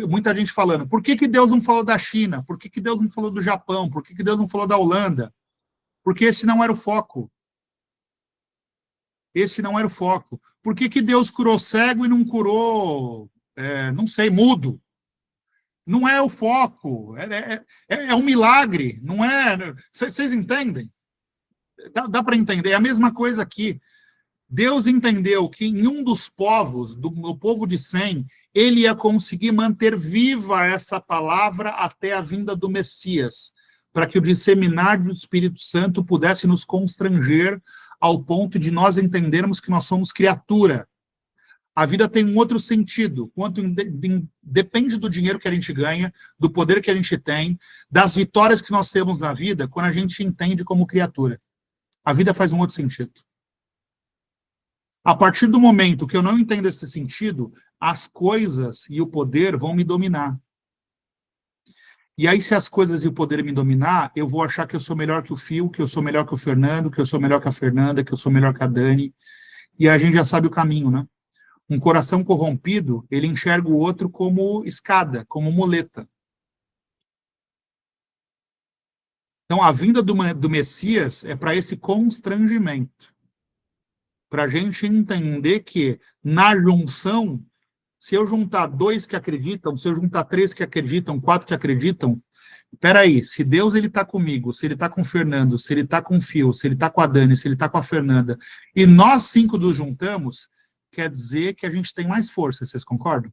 muita gente falando, por que Deus não falou da China? Por que Deus não falou do Japão? Por que Deus não falou da Holanda? Porque esse não era o foco. Esse não era o foco. Por que Deus curou cego e não curou, não sei, mudo? Não é o foco. É um milagre. Não é... Vocês entendem? Dá para entender. É a mesma coisa aqui. Deus entendeu que em um dos povos, do povo de Sem, ele ia conseguir manter viva essa palavra até a vinda do Messias, para que o disseminar do Espírito Santo pudesse nos constranger ao ponto de nós entendermos que nós somos criatura. A vida tem um outro sentido, depende do dinheiro que a gente ganha, do poder que a gente tem, das vitórias que nós temos na vida, quando a gente entende como criatura. a vida faz um outro sentido. A partir do momento que eu não entendo esse sentido, as coisas e o poder vão me dominar. E aí, se as coisas e o poder me dominar, eu vou achar que eu sou melhor que o Fio, que eu sou melhor que o Fernando, que eu sou melhor que a Fernanda, que eu sou melhor que a Dani. E a gente já sabe o caminho, né? Um coração corrompido, ele enxerga o outro como escada, como muleta. Então, a vinda do Messias é para esse constrangimento. Para a gente entender que, na junção, se eu juntar 2 que acreditam, se eu juntar 3 que acreditam, 4 que acreditam, peraí, se Deus está comigo, se ele está com o Fernando, se ele está com o Fio, se ele está com a Dani, se ele está com a Fernanda, e nós 5 nos juntamos, quer dizer que a gente tem mais força, vocês concordam?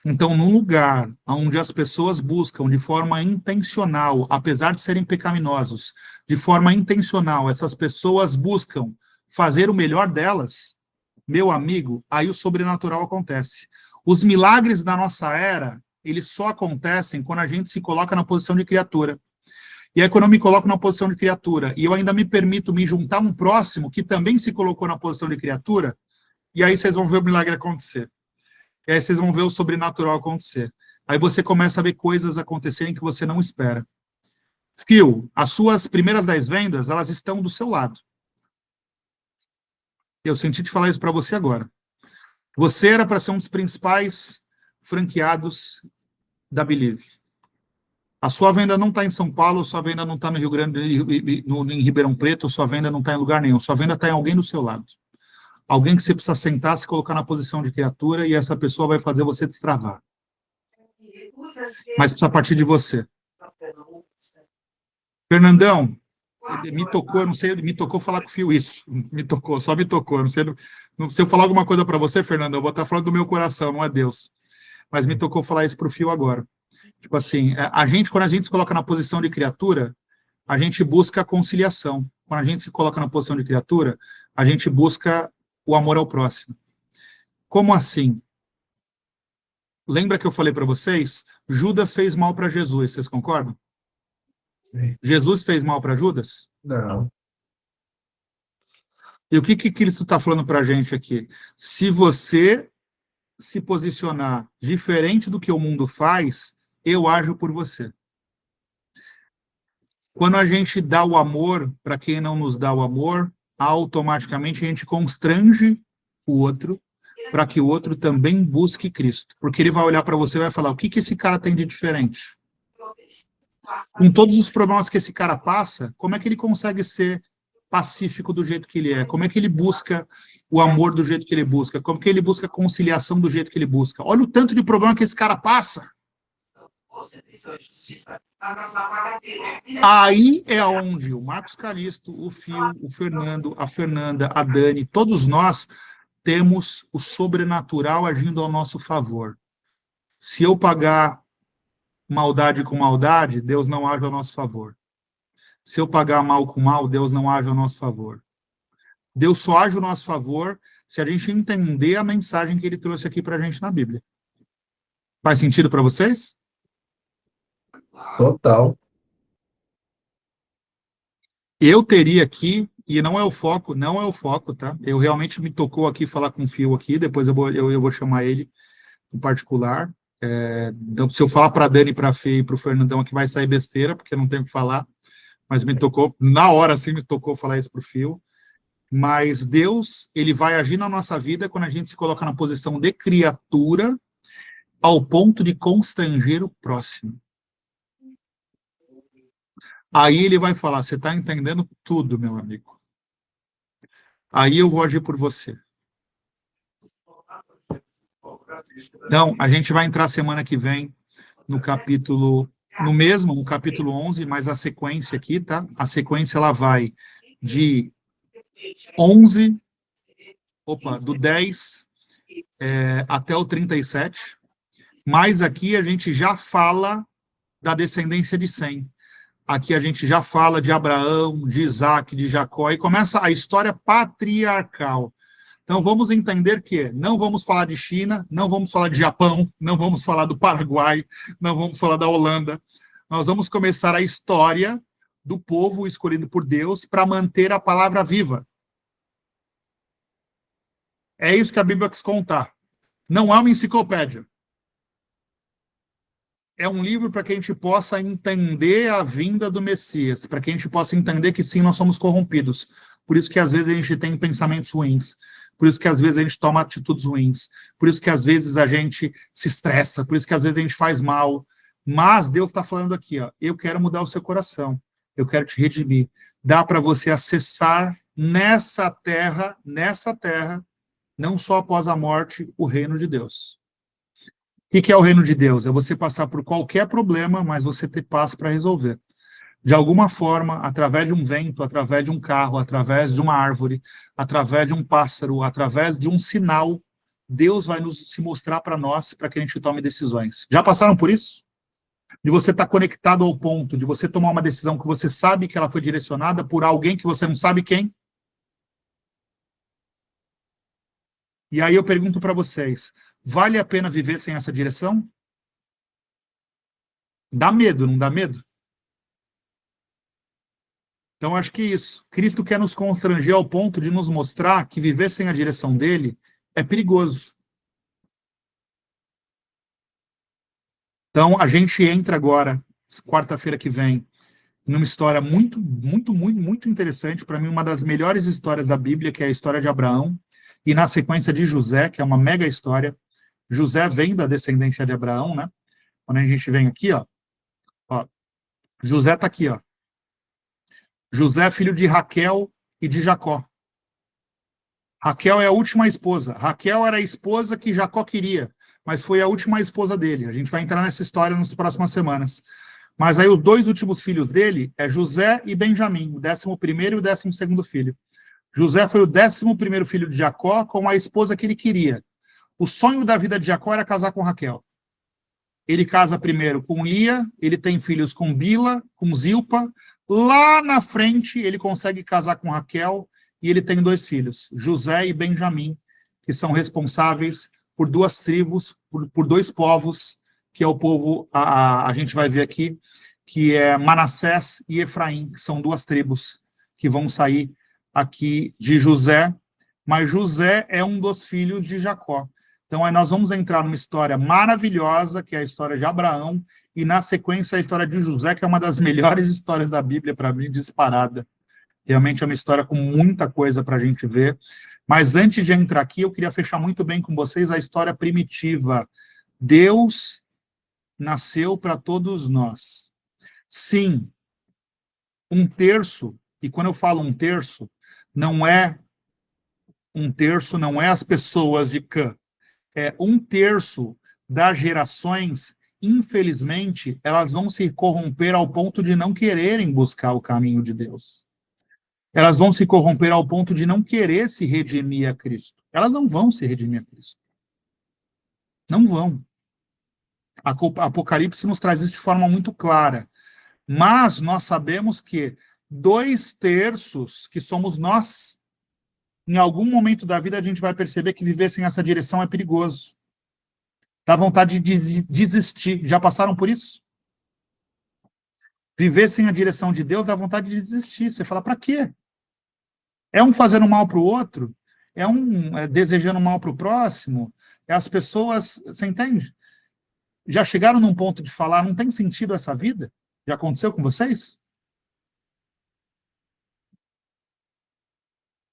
Então, num lugar onde as pessoas buscam de forma intencional, apesar de serem pecaminosos, de forma intencional, essas pessoas buscam fazer o melhor delas, meu amigo, aí o sobrenatural acontece. Os milagres da nossa era, eles só acontecem quando a gente se coloca na posição de criatura. E aí, quando eu me coloco na posição de criatura, e eu ainda me permito me juntar a um próximo que também se colocou na posição de criatura, e aí vocês vão ver o milagre acontecer. E aí vocês vão ver o sobrenatural acontecer. Aí você começa a ver coisas acontecerem que você não espera. Phil, as suas primeiras 10 vendas, elas estão do seu lado. Eu senti de falar isso para você agora. Você era para ser um dos principais franqueados da Believe. A sua venda não está em São Paulo, a sua venda não está no Rio Grande, em Ribeirão Preto, a sua venda não está em lugar nenhum, a sua venda está em alguém do seu lado. Alguém que você precisa sentar, se colocar na posição de criatura, e essa pessoa vai fazer você destravar. Mas precisa partir de você. Fernandão, me tocou, eu não sei, me tocou falar com o Fio isso. Me tocou, só me tocou. Não sei, se eu falar alguma coisa para você, Fernando, eu vou estar falando do meu coração, não é Deus. Mas me tocou falar isso para o Fio agora. Tipo assim, quando a gente se coloca na posição de criatura, a gente busca a conciliação. Quando a gente se coloca na posição de criatura, a gente busca o amor ao próximo. Como assim? Lembra que eu falei para vocês? Judas fez mal para Jesus, vocês concordam? Sim. Jesus fez mal para Judas? Não. E o que Cristo está falando para a gente aqui? Se você se posicionar diferente do que o mundo faz, eu ajo por você. Quando a gente dá o amor para quem não nos dá o amor, automaticamente a gente constrange o outro para que o outro também busque Cristo. Porque ele vai olhar para você e vai falar, o que esse cara tem de diferente? Com todos os problemas que esse cara passa, como é que ele consegue ser pacífico do jeito que ele é? Como é que ele busca o amor do jeito que ele busca? Como que ele busca a conciliação do jeito que ele busca? Olha o tanto de problema que esse cara passa. Aí é onde o Marcos Calisto, o Fio, o Fernando, a Fernanda, a Dani, todos nós temos o sobrenatural agindo ao nosso favor. Se eu pagar maldade com maldade, Deus não age ao nosso favor. Se eu pagar mal com mal, Deus não age ao nosso favor. Deus só age ao nosso favor se a gente entender a mensagem que ele trouxe aqui para a gente na Bíblia. Faz sentido para vocês? Total. Eu teria aqui, e não é o foco, tá? Eu realmente me tocou aqui falar com o Fio aqui, depois eu vou chamar ele em particular. Então, se eu falar para a Dani, para a Fê e para o Fernandão aqui, vai sair besteira, porque não tenho o que falar, mas me tocou, na hora assim, me tocou falar isso para o Fio. Mas Deus, ele vai agir na nossa vida quando a gente se coloca na posição de criatura, ao ponto de constranger o próximo. Aí ele vai falar, você está entendendo tudo, meu amigo. Aí eu vou agir por você. Então, a gente vai entrar semana que vem no capítulo 11, mas a sequência aqui, tá? A sequência, ela vai de 11, do 10 até o 37, mas aqui a gente já fala da descendência de Sem. Aqui a gente já fala de Abraão, de Isaac, de Jacó, e começa a história patriarcal. Então vamos entender que não vamos falar de China, não vamos falar de Japão, não vamos falar do Paraguai, não vamos falar da Holanda. Nós vamos começar a história do povo escolhido por Deus para manter a palavra viva. É isso que a Bíblia quis contar. Não é uma enciclopédia. É um livro para que a gente possa entender a vinda do Messias, para que a gente possa entender que sim, nós somos corrompidos. Por isso que às vezes a gente tem pensamentos ruins, por isso que às vezes a gente toma atitudes ruins, por isso que às vezes a gente se estressa, por isso que às vezes a gente faz mal. Mas Deus está falando aqui, ó, eu quero mudar o seu coração, eu quero te redimir. Dá para você acessar nessa terra, não só após a morte, o reino de Deus. O que é o reino de Deus? É você passar por qualquer problema, mas você ter paz para resolver. De alguma forma, através de um vento, através de um carro, através de uma árvore, através de um pássaro, através de um sinal, Deus vai se mostrar para nós, para que a gente tome decisões. Já passaram por isso? De você estar conectado ao ponto de você tomar uma decisão que você sabe que ela foi direcionada por alguém que você não sabe quem? E aí eu pergunto para vocês, vale a pena viver sem essa direção? Dá medo, não dá medo? Então, acho que é isso. Cristo quer nos constranger ao ponto de nos mostrar que viver sem a direção dele é perigoso. Então, a gente entra agora, quarta-feira que vem, numa história muito interessante, para mim, uma das melhores histórias da Bíblia, que é a história de Abraão, e na sequência de José, que é uma mega história. José vem da descendência de Abraão, né? Quando a gente vem aqui, ó José está aqui, ó. José é filho de Raquel e de Jacó. Raquel é a última esposa. Raquel era a esposa que Jacó queria, mas foi a última esposa dele. A gente vai entrar nessa história nas próximas semanas. Mas aí os dois últimos filhos dele é José e Benjamim, o 11º e o 12º filho. José foi o 11º filho de Jacó com a esposa que ele queria. O sonho da vida de Jacó era casar com Raquel. Ele casa primeiro com Lia, ele tem filhos com Bila, com Zilpa. Lá na frente, ele consegue casar com Raquel e ele tem 2 filhos, José e Benjamim, que são responsáveis por 2 tribos, por 2 povos, que é o povo, a gente vai ver aqui, que é Manassés e Efraim, que são 2 tribos que vão sair aqui de José, mas José é um dos filhos de Jacó. Então, aí nós vamos entrar numa história maravilhosa, que é a história de Abraão, e na sequência a história de José, que é uma das melhores histórias da Bíblia, para mim, disparada. Realmente é uma história com muita coisa para a gente ver. Mas antes de entrar aqui, eu queria fechar muito bem com vocês a história primitiva. Deus nasceu para todos nós. Sim, 1/3, e quando eu falo 1/3, não é as pessoas de Cã. É 1/3 das gerações, infelizmente, elas vão se corromper ao ponto de não quererem buscar o caminho de Deus. Elas vão se corromper ao ponto de não querer se redimir a Cristo. Elas não vão se redimir a Cristo. Não vão. Apocalipse nos traz isso de forma muito clara. Mas nós sabemos que 2/3, que somos nós, em algum momento da vida a gente vai perceber que viver sem essa direção é perigoso. Dá vontade de desistir. Já passaram por isso? Viver sem a direção de Deus dá vontade de desistir. Você fala, para quê? É um fazendo mal para o outro? É um desejando mal para o próximo? É as pessoas, você entende? Já chegaram num ponto de falar, não tem sentido essa vida? Já aconteceu com vocês?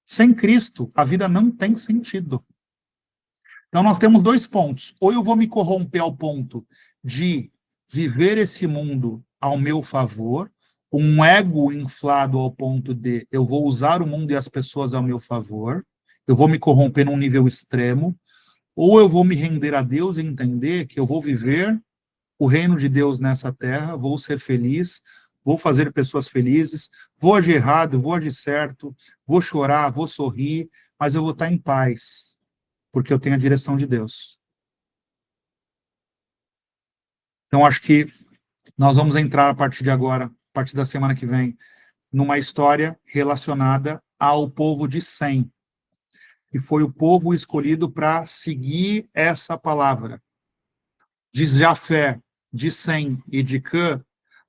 Sem Cristo, a vida não tem sentido. Então, nós temos 2 pontos. Ou eu vou me corromper ao ponto de viver esse mundo ao meu favor, um ego inflado ao ponto de eu vou usar o mundo e as pessoas ao meu favor, eu vou me corromper num nível extremo, ou eu vou me render a Deus e entender que eu vou viver o reino de Deus nessa terra, vou ser feliz, vou fazer pessoas felizes, vou agir errado, vou agir certo, vou chorar, vou sorrir, mas eu vou estar em paz, porque eu tenho a direção de Deus. Então, acho que nós vamos entrar a partir de agora, a partir da semana que vem, numa história relacionada ao povo de Sem, que foi o povo escolhido para seguir essa palavra. De Jafé, de Sem e de Cã,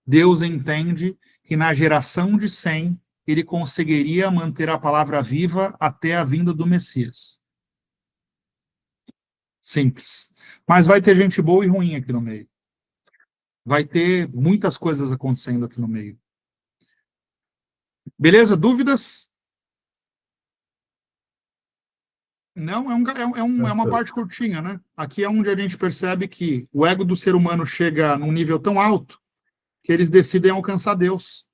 Deus entende que na geração de Sem ele conseguiria manter a palavra viva até a vinda do Messias. Simples. Mas vai ter gente boa e ruim aqui no meio. Vai ter muitas coisas acontecendo aqui no meio. Beleza? Dúvidas? Não, é uma parte curtinha, né? Aqui é onde a gente percebe que o ego do ser humano chega num nível tão alto que eles decidem alcançar Deus.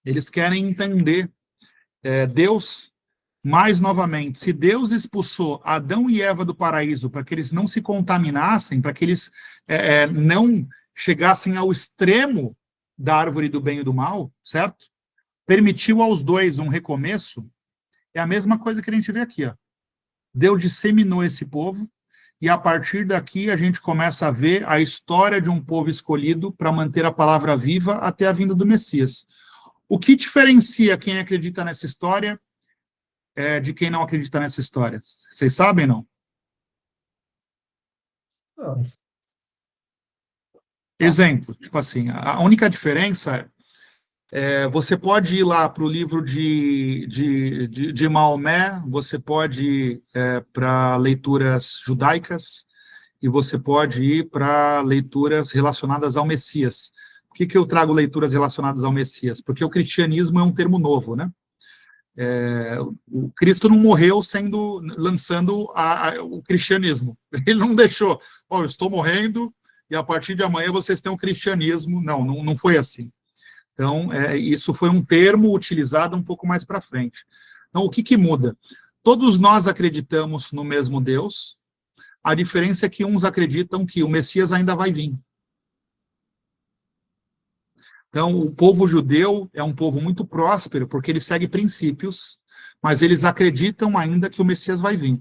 Eles querem entender Deus mais novamente. Se Deus expulsou Adão e Eva do paraíso para que eles não se contaminassem, para que eles não chegassem ao extremo da árvore do bem e do mal, certo? Permitiu aos dois um recomeço. É a mesma coisa que a gente vê aqui, ó. Deus disseminou esse povo, e a partir daqui a gente começa a ver a história de um povo escolhido para manter a palavra viva até a vinda do Messias. O que diferencia quem acredita nessa história de quem não acredita nessa história? Vocês sabem, não? Não. Exemplo, tipo assim, a única diferença você pode ir lá para o livro de Maomé, você pode ir para leituras judaicas, e você pode ir para leituras relacionadas ao Messias. Por que eu trago leituras relacionadas ao Messias? Porque o cristianismo é um termo novo, né? O Cristo não morreu lançando o cristianismo. Ele não deixou, eu estou morrendo, e a partir de amanhã vocês têm o cristianismo. Não foi assim. Então, isso foi um termo utilizado um pouco mais para frente. Então, o que muda? Todos nós acreditamos no mesmo Deus, a diferença é que uns acreditam que o Messias ainda vai vir. Então, o povo judeu é um povo muito próspero, porque ele segue princípios, mas eles acreditam ainda que o Messias vai vir.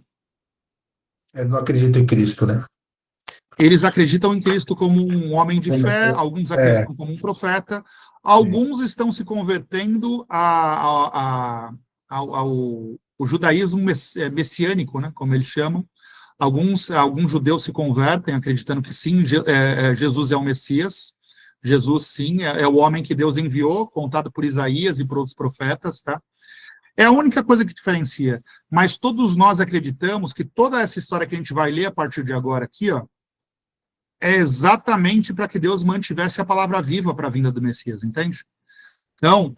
Eu não acredito em Cristo, né? Eles acreditam em Cristo como um homem de fé, alguns acreditam como um profeta, alguns estão se convertendo ao judaísmo messiânico, né, como eles chamam. Alguns judeus se convertem acreditando que sim, Jesus é o Messias. Jesus, sim, é o homem que Deus enviou, contado por Isaías e por outros profetas, tá? É a única coisa que diferencia. Mas todos nós acreditamos que toda essa história que a gente vai ler a partir de agora aqui, ó, é exatamente para que Deus mantivesse a palavra viva para a vinda do Messias, entende? Então,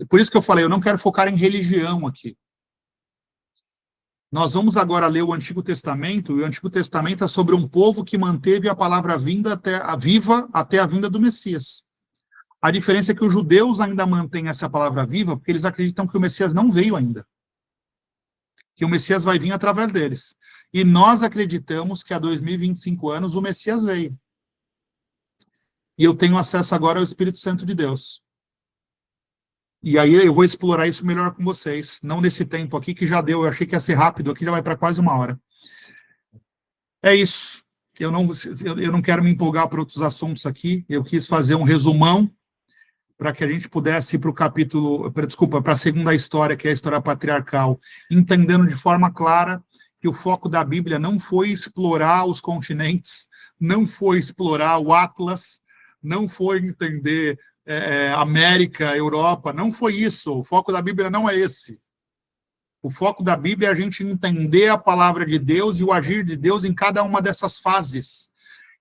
por isso que eu falei, eu não quero focar em religião aqui. Nós vamos agora ler o Antigo Testamento, e o Antigo Testamento é sobre um povo que manteve a palavra viva até a vinda do Messias. A diferença é que os judeus ainda mantêm essa palavra viva, porque eles acreditam que o Messias não veio ainda. Que o Messias vai vir através deles. E nós acreditamos que há 2025 anos o Messias veio. E eu tenho acesso agora ao Espírito Santo de Deus. E aí eu vou explorar isso melhor com vocês. Não nesse tempo aqui, que já deu. Eu achei que ia ser rápido, aqui já vai para quase 1 hora. É isso. Eu não quero me empolgar para outros assuntos aqui. Eu quis fazer um resumão para que a gente pudesse ir para o para a segunda história, que é a história patriarcal, entendendo de forma clara que o foco da Bíblia não foi explorar os continentes, não foi explorar o Atlas, não foi entender América, Europa, não foi isso. O foco da Bíblia não é esse. O foco da Bíblia é a gente entender a palavra de Deus e o agir de Deus em cada uma dessas fases.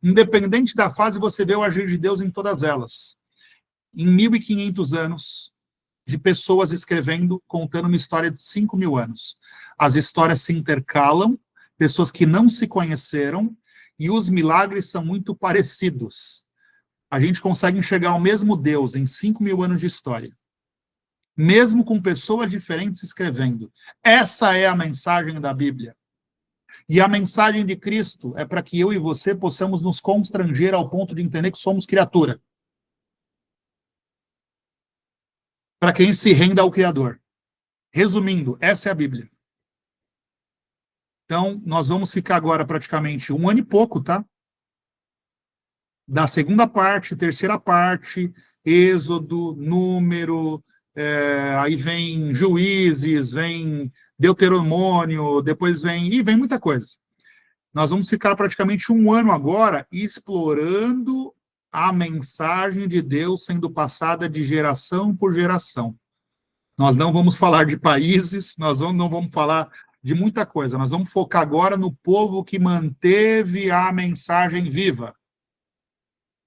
Independente da fase, você vê o agir de Deus em todas elas. Em 1.500 anos de pessoas escrevendo, contando uma história de 5.000 anos. As histórias se intercalam, pessoas que não se conheceram, e os milagres são muito parecidos. A gente consegue enxergar o mesmo Deus em 5.000 anos de história, mesmo com pessoas diferentes escrevendo. Essa é a mensagem da Bíblia. E a mensagem de Cristo é para que eu e você possamos nos constranger ao ponto de entender que somos criatura. Para que a gente se renda ao Criador. Resumindo, essa é a Bíblia. Então, nós vamos ficar agora praticamente 1 ano e pouco, tá? Da segunda parte, terceira parte, Êxodo, Número, aí vem Juízes, vem Deuteronômio, depois vem muita coisa. Nós vamos ficar praticamente 1 ano agora explorando a mensagem de Deus sendo passada de geração por geração. Nós não vamos falar de países, não vamos falar de muita coisa, nós vamos focar agora no povo que manteve a mensagem viva.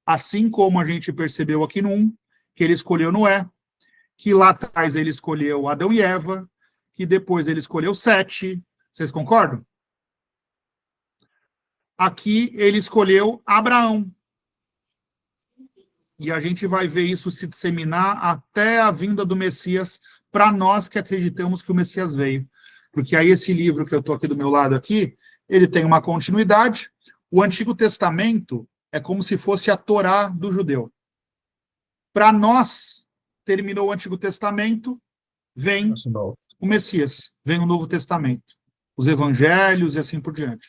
Assim como a gente percebeu aqui no 1, que ele escolheu Noé, que lá atrás ele escolheu Adão e Eva, que depois ele escolheu Sete. Vocês concordam? Aqui ele escolheu Abraão. E a gente vai ver isso se disseminar até a vinda do Messias, para nós que acreditamos que o Messias veio. Porque aí esse livro que eu estou aqui do meu lado aqui, ele tem uma continuidade. O Antigo Testamento é como se fosse a Torá do judeu. Para nós, terminou o Antigo Testamento, vem o Messias, vem o Novo Testamento, os Evangelhos e assim por diante.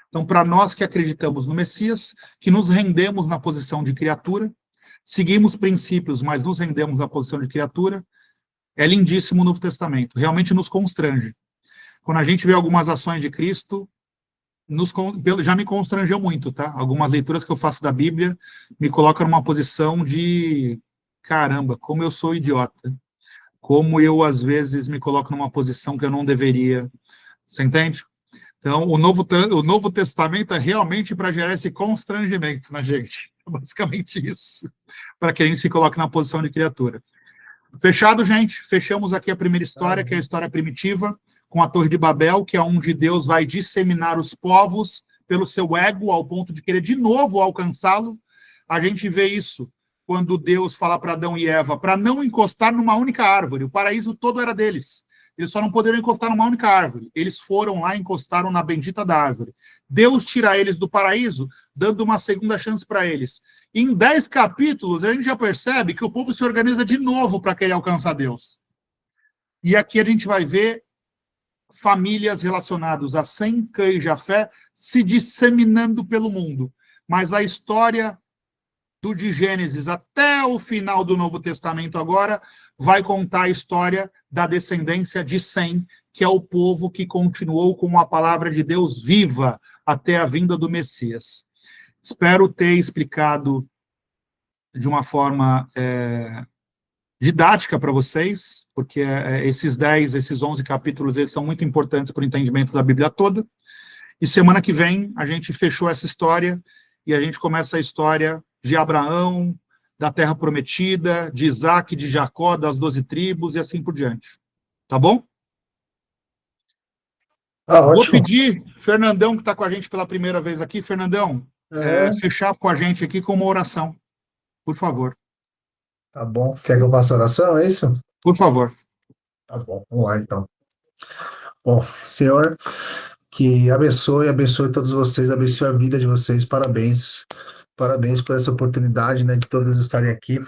Então, para nós que acreditamos no Messias, que nos rendemos na posição de criatura, seguimos princípios, mas nos rendemos na posição de criatura, é lindíssimo o Novo Testamento, realmente nos constrange. Quando a gente vê algumas ações de Cristo, já me constrangeu muito, tá? Algumas leituras que eu faço da Bíblia me colocam numa posição de, caramba, como eu sou idiota. Como eu, às vezes, me coloco numa posição que eu não deveria. Você entende? Então, o Novo Testamento é realmente para gerar esse constrangimento na gente. É basicamente isso. Para que a gente se coloque na posição de criatura. Fechado, gente? Fechamos aqui a primeira história, que é a história primitiva, com a Torre de Babel, que é onde Deus vai disseminar os povos pelo seu ego, ao ponto de querer de novo alcançá-lo. A gente vê isso quando Deus fala para Adão e Eva para não encostar numa única árvore. O paraíso todo era deles. Eles só não poderiam encostar numa única árvore. Eles foram lá e encostaram na bendita da árvore. Deus tira eles do paraíso, dando uma segunda chance para eles. Em 10 capítulos, a gente já percebe que o povo se organiza de novo para querer alcançar Deus. E aqui a gente vai ver famílias relacionadas a Sem, Cã e Jafé se disseminando pelo mundo. Mas a história de Gênesis até o final do Novo Testamento agora, vai contar a história da descendência de Sem, que é o povo que continuou com a palavra de Deus viva até a vinda do Messias. Espero ter explicado de uma forma didática para vocês, porque esses 11 capítulos, eles são muito importantes para o entendimento da Bíblia toda. E semana que vem, a gente fechou essa história, e a gente começa a história de Abraão, da Terra Prometida, de Isaac, de Jacó, das 12 tribos, e assim por diante. Tá bom? Vou pedir, Fernandão, que está com a gente pela primeira vez aqui, Fernandão, fechar com a gente aqui com uma oração. Por favor. Tá bom. Quer que eu faça oração, é isso? Por favor. Tá bom, vamos lá então. Bom, Senhor, que abençoe todos vocês, abençoe a vida de vocês, parabéns. Parabéns por essa oportunidade, né, de todos estarem aqui.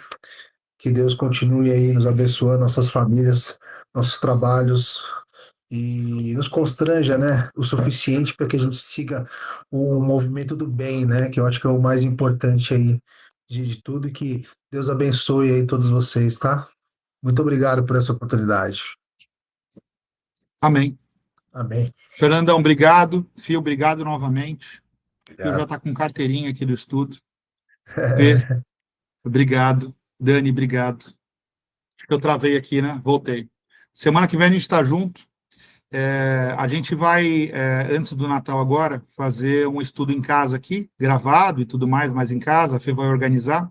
Que Deus continue aí nos abençoando, nossas famílias, nossos trabalhos, e nos constranja, né, o suficiente para que a gente siga o movimento do bem, né, que eu acho que é o mais importante aí de tudo, e que Deus abençoe aí todos vocês, tá? Muito obrigado por essa oportunidade. Amém. Amém. Fernandão, obrigado. Fio, obrigado novamente. Obrigado. Eu já está com carteirinha aqui do estudo. Fê, obrigado. Dani, obrigado. Acho que eu travei aqui, né? Voltei. Semana que vem a gente está junto. A gente vai, antes do Natal agora, fazer um estudo em casa aqui, gravado e tudo mais, mas em casa, a Fê vai organizar.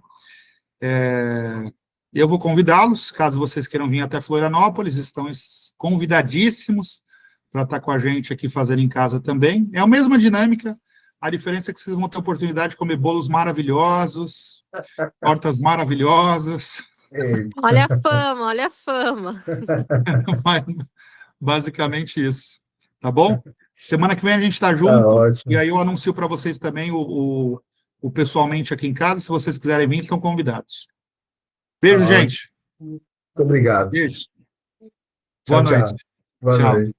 Eu vou convidá-los, caso vocês queiram vir até Florianópolis, estão convidadíssimos para estar com a gente aqui fazendo em casa também. É a mesma dinâmica, a diferença é que vocês vão ter a oportunidade de comer bolos maravilhosos, tortas maravilhosas. Olha a fama, olha a fama. Basicamente isso, tá bom? Semana que vem a gente está junto, e aí eu anuncio para vocês também o pessoalmente aqui em casa, se vocês quiserem vir, estão convidados. Beijo, gente. Muito obrigado. Beijo. Tchau, Boa noite. Boa Tchau. noite.